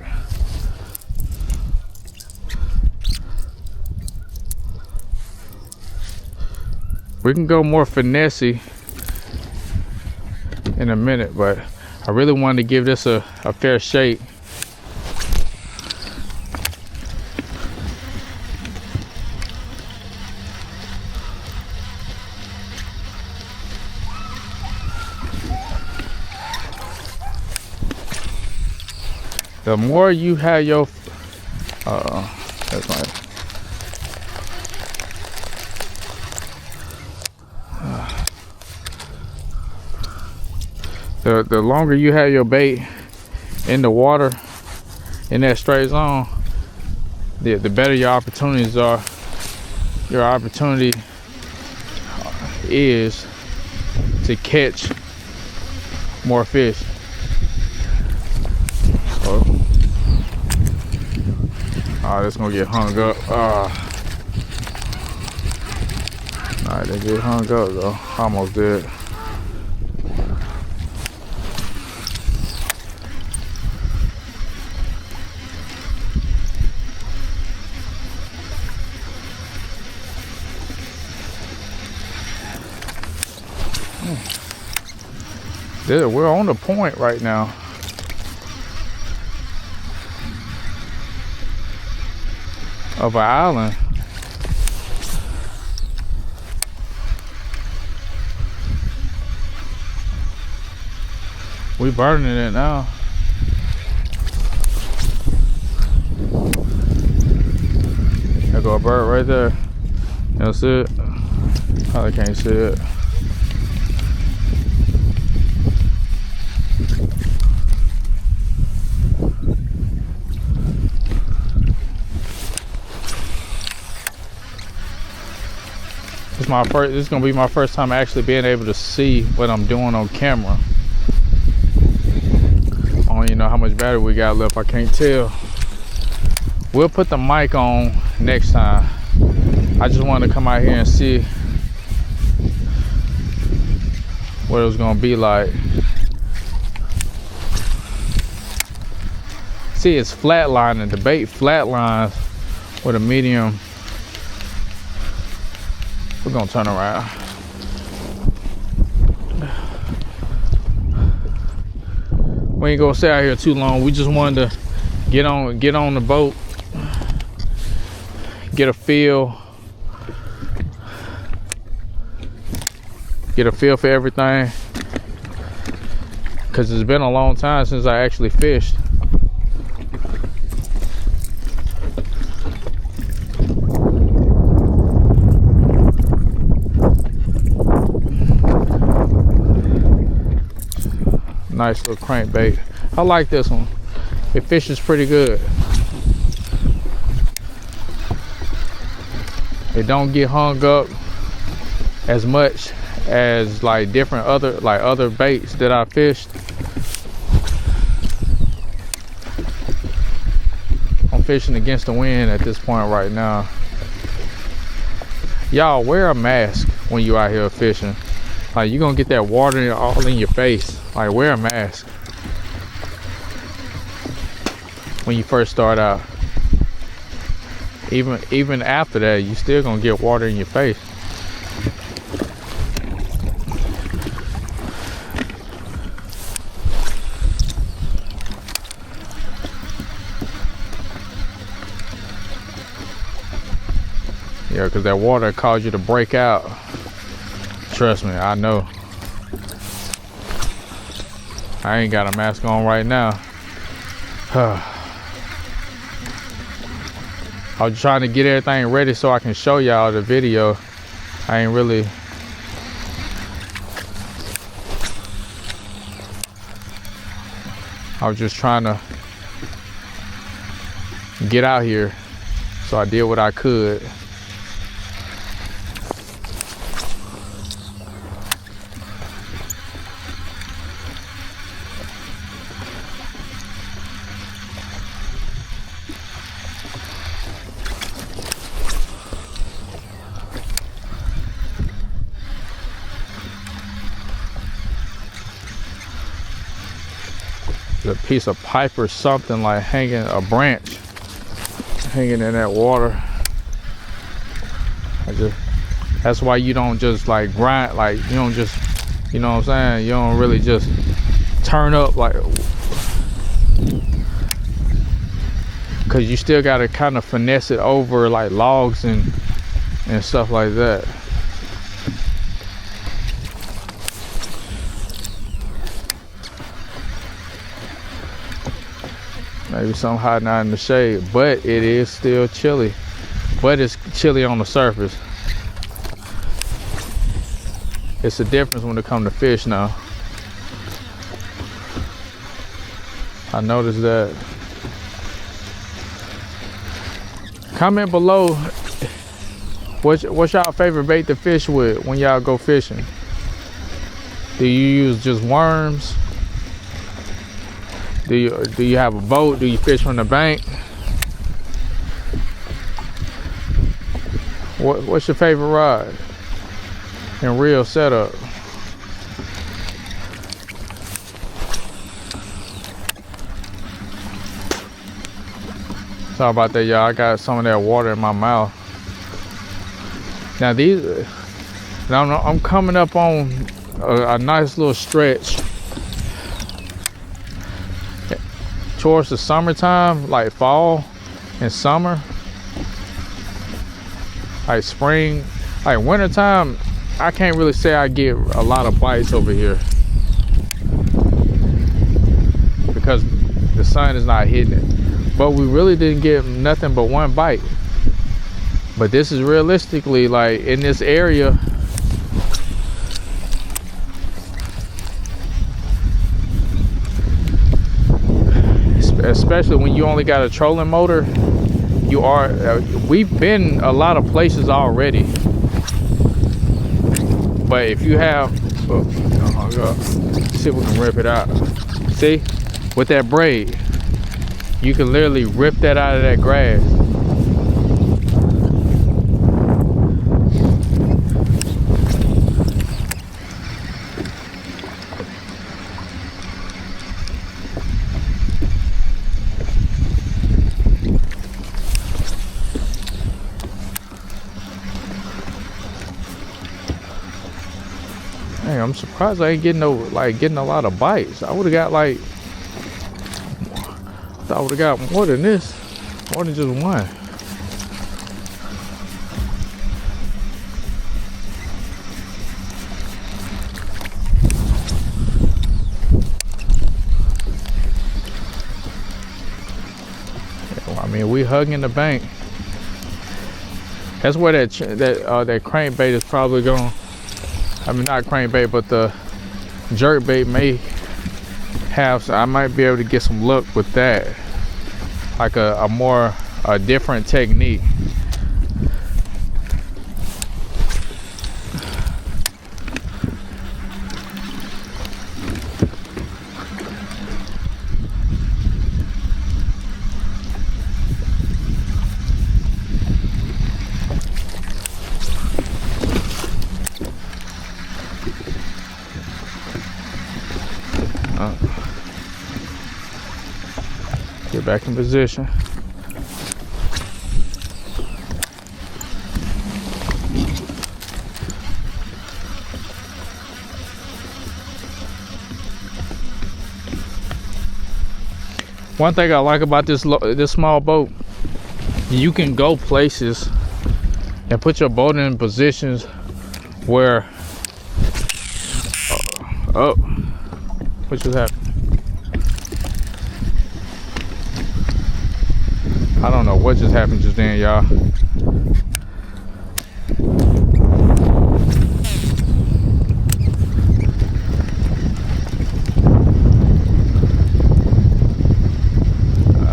We can go more finessey in a minute, but I really wanted to give this a fair shake. The more you have your, that's right. The longer you have your bait in the water, in that straight zone, the better your opportunities are. Your opportunity is to catch more fish. Oh, this gonna get hung up. Alright, they get hung up though. Almost did. We're on the point right now. Of an island. We burning it now. There go a bird right there. You don't see it? I can't see it. This is gonna be my first time actually being able to see what I'm doing on camera. I don't even know how much battery we got left. I can't tell. We'll put the mic on next time. I just wanted to come out here and see what it was gonna be like. See, it's flatlining. The bait flatlines with a medium. We're gonna turn around. We ain't gonna stay out here too long. We just wanted to get on the boat, get a feel for everything, because it's been a long time since I actually fished. Nice little crankbait. I like this one. It fishes pretty good. It don't get hung up as much as like different other baits that I fished. I'm fishing against the wind at this point right now. Y'all wear a mask when you out here fishing. Like, you're gonna get that water all in your face. Like, wear a mask when you first start out. Even after that, you still gonna get water in your face. Yeah, because that water caused you to break out. Trust me, I know. I ain't got a mask on right now. I was trying to get everything ready so I can show y'all the video. I ain't really. I was just trying to get out here, so I did what I could. A piece of pipe or something, like hanging a branch hanging in that water. I just That's why you don't just like grind, like you don't just, you know what I'm saying, you don't really just turn up like, because you still got to kind of finesse it over like logs and stuff like that. Maybe some hiding out in the shade, but it is still chilly. But it's chilly on the surface. It's a difference when it comes to fish now. I noticed that. Comment below what's y'all favorite bait to fish with when y'all go fishing. Do you use just worms? Do you have a boat? Do you fish from the bank? What's your favorite rod and reel setup? Sorry about that, y'all. I got some of that water in my mouth. Now I'm coming up on a nice little stretch towards the summertime, like fall and summer, like spring, like wintertime. I can't really say I get a lot of bites over here because the sun is not hitting it. But we really didn't get nothing but one bite. But this is realistically, like in this area, especially when you only got a trolling motor, we've been a lot of places already. But if you have, see if we can rip it out. See, with that braid, you can literally rip that out of that grass. Hey, I'm surprised I ain't getting a lot of bites. I would have got like, I would have got more than this, more than just one. I mean, we hugging the bank. That's where that crankbait is probably going. I mean, not crankbait, but the jerkbait may have. So I might be able to get some luck with that, like a different technique. Get back in position. One thing I like about this small boat, you can go places and put your boat in positions where what just happened? I don't know what just happened just then, y'all.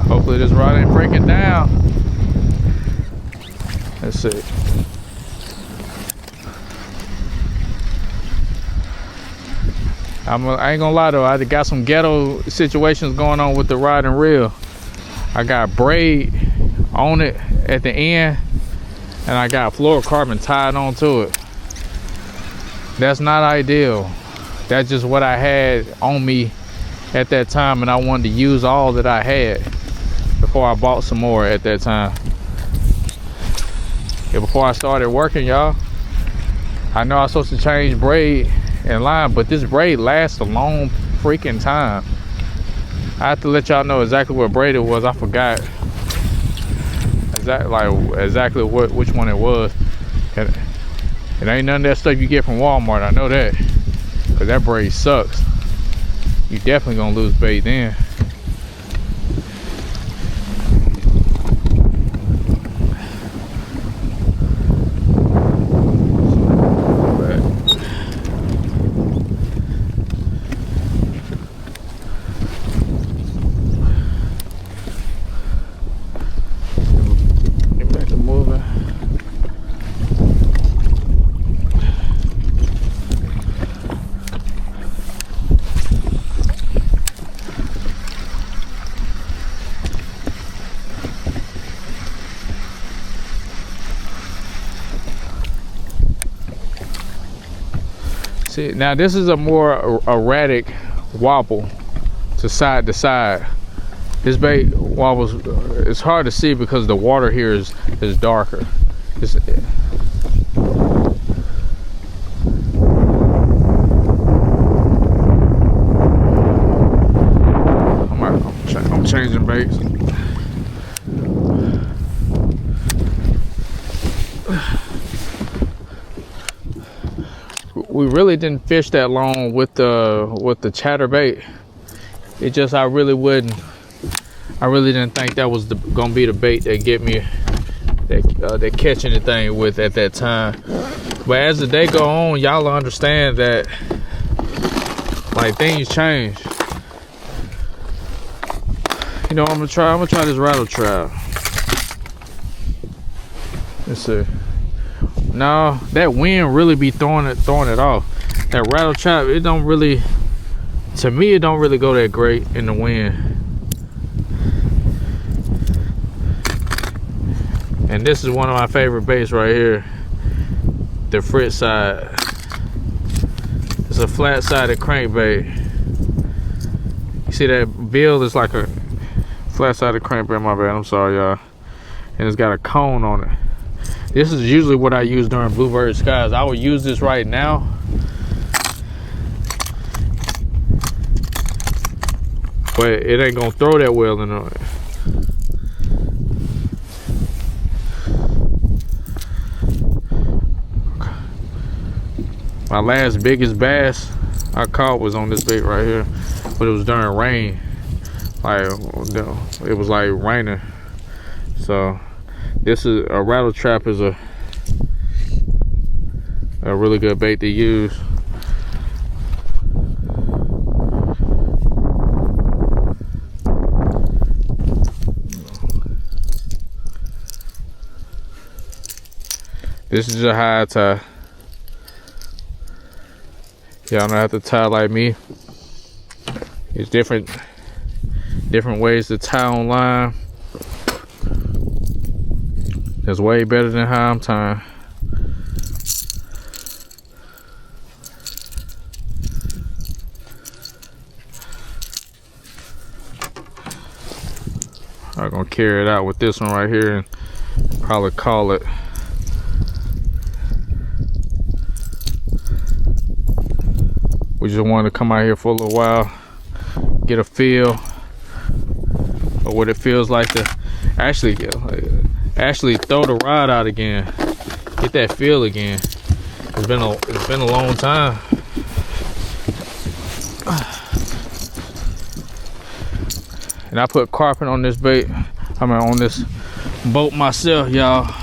Hopefully this rod ain't breaking down. Let's see. I ain't gonna lie though, I got some ghetto situations going on with the rod and reel. I got braid on it at the end, and I got fluorocarbon tied onto it. That's not ideal. That's just what I had on me at that time, and I wanted to use all that I had before I bought some more at that time. Yeah, before I started working, y'all, I know I'm supposed to change braid and line, but this braid lasts a long freaking time. I have to let y'all know exactly what braid it was. I forgot exactly which one it was. And it ain't none of that stuff you get from Walmart. I know that, cause that braid sucks. You definitely gonna lose bait then. See, now this is a more erratic wobble to side. This bait wobbles, it's hard to see because the water here is darker. I'm changing baits. We really didn't fish that long with the chatterbait. It just I really didn't think that was gonna be the bait that get me that catch anything with at that time. But as the day go on, y'all understand that like things change. You know, I'm gonna try this rattle trap. Let's see. No, that wind really be throwing it off. That rattle trap, it don't really, to me, it don't really go that great in the wind. And this is one of my favorite baits right here, the Fritz side. It's a flat-sided crankbait. You see that bill is like a flat-sided crankbait. My bad, I'm sorry, y'all. And it's got a cone on it. This is usually what I use during bluebird skies. I would use this right now. But it ain't gonna throw that well in it. My last biggest bass I caught was on this bait right here. But it was during rain. Like, it was like raining. So this is a rattle trap, is a really good bait to use. This is a high tie. Y'all don't have to tie like me. There's different ways to tie on line. That's way better than how I'm tying. I'm gonna carry it out with this one right here and probably call it. We just wanted to come out here for a little while, get a feel of what it feels like to actually throw the rod out again, get that feel again. It's been a long time. And I put carpet on this bait. I mean, on this boat myself, y'all.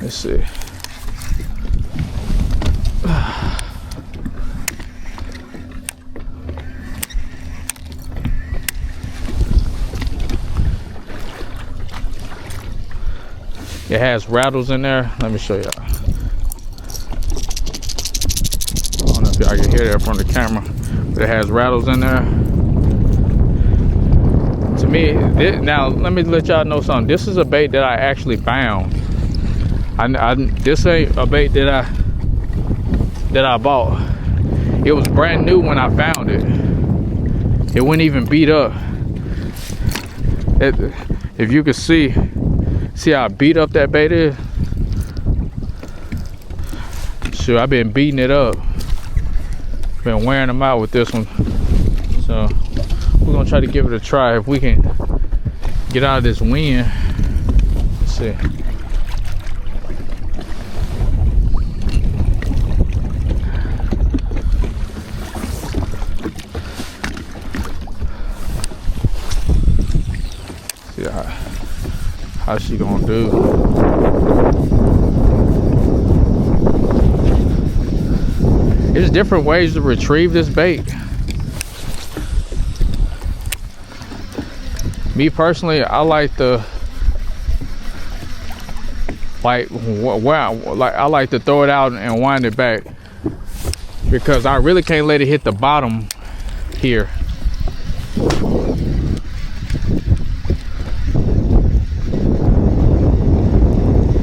Let's see. It has rattles in there. Let me show y'all. I don't know if y'all can hear that from the camera, but it has rattles in there. To me, now let me let y'all know something. This is a bait that I actually found. This ain't a bait that I bought. It was brand new when I found it. It wouldn't even beat up. If you could see how beat up that bait is. Sure, I've been beating it up. Been wearing them out with this one. So we're gonna try to give it a try. If we can get out of this wind. Let's see. See how she gonna do. There's different ways to retrieve this bait. Me personally, I like to I like to throw it out and wind it back, because I really can't let it hit the bottom here.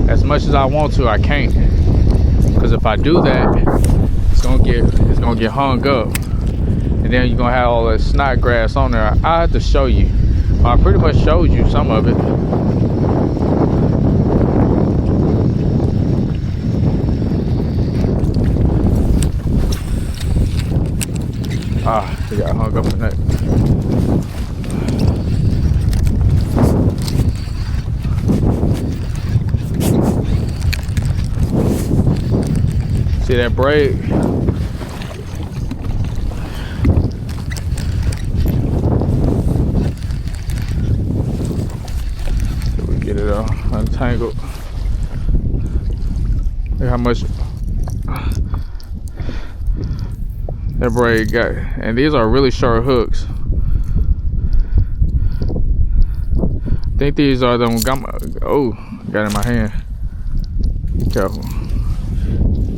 As much as I want to, I can't, because if I do that, it's gonna get hung up, and then you're gonna have all that snot grass on there. I have to show you. I pretty much showed you some of it. He got hung up in that. See that braid? Get it all untangled. Look how much that braid got, and these are really short hooks. I think these are them oh, got in my hand.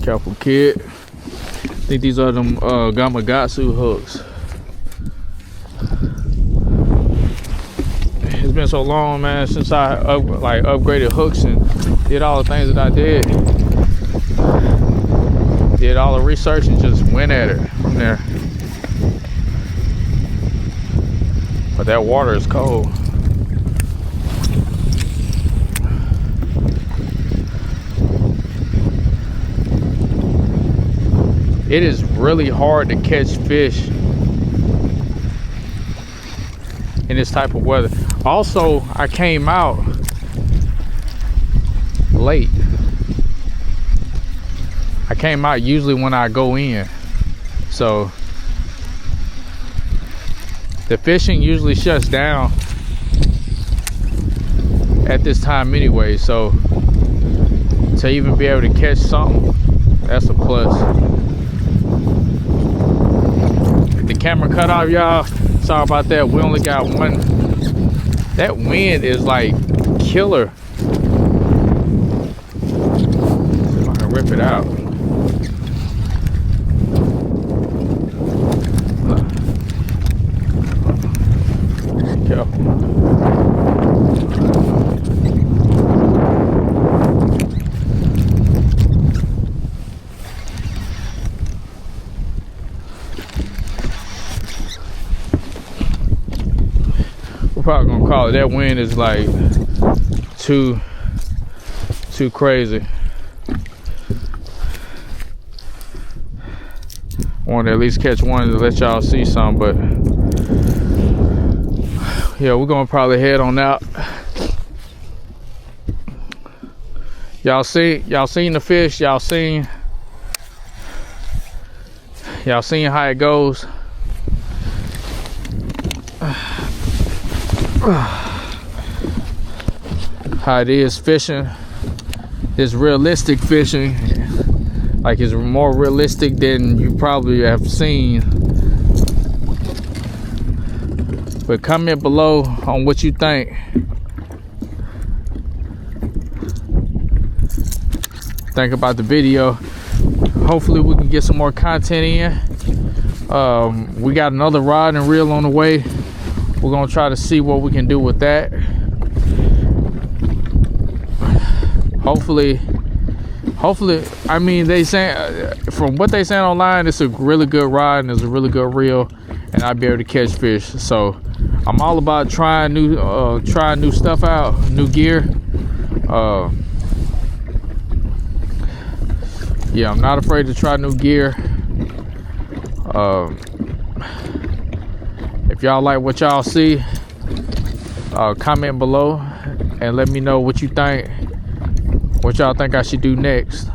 Careful kid. I think these are them Gamakatsu hooks. It's been so long, man, since I upgraded hooks and did all the things that I did. Did all the research and just went at it from there. But that water is cold. It is really hard to catch fish in this type of weather. Also, I came out late. I came out usually when I go in, so the fishing usually shuts down at this time anyway, so to even be able to catch something, that's a plus. The camera cut off, y'all. Sorry about that. We only got one. That wind is like killer. See if I can rip it out. Careful. Probably gonna call it. That wind is like too crazy. I want to at least catch one to let y'all see some, but yeah, we're gonna probably head on out. Y'all seen the fish. Y'all seen how it goes. How it is fishing. It's realistic fishing. Like, it's more realistic than you probably have seen. But comment below on what you think. Think about the video. Hopefully we can get some more content in. We got another rod and reel on the way. We're gonna try to see what we can do with that. Hopefully, I mean, they say, from what they saying online, it's a really good rod and it's a really good reel, and I'll be able to catch fish. So I'm all about trying new stuff out, new gear. yeah, I'm not afraid to try new gear. If y'all like what y'all see, comment below and let me know what you think, what y'all think I should do next.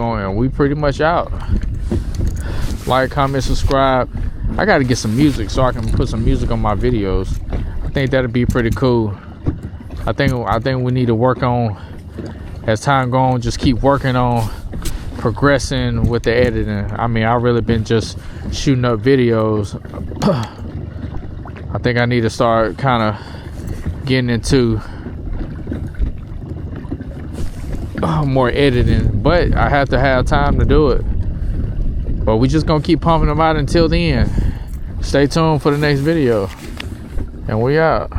And we pretty much out. Like, comment, subscribe. I gotta get some music so I can put some music on my videos. I think that'd be pretty cool. I think we need to work on, as time goes on, just keep working on progressing with the editing. I mean, I've really been just shooting up videos. I think I need to start kind of getting into more editing, but I have to have time to do it. But we just gonna keep pumping them out until the end. Stay tuned for the next video, and we out.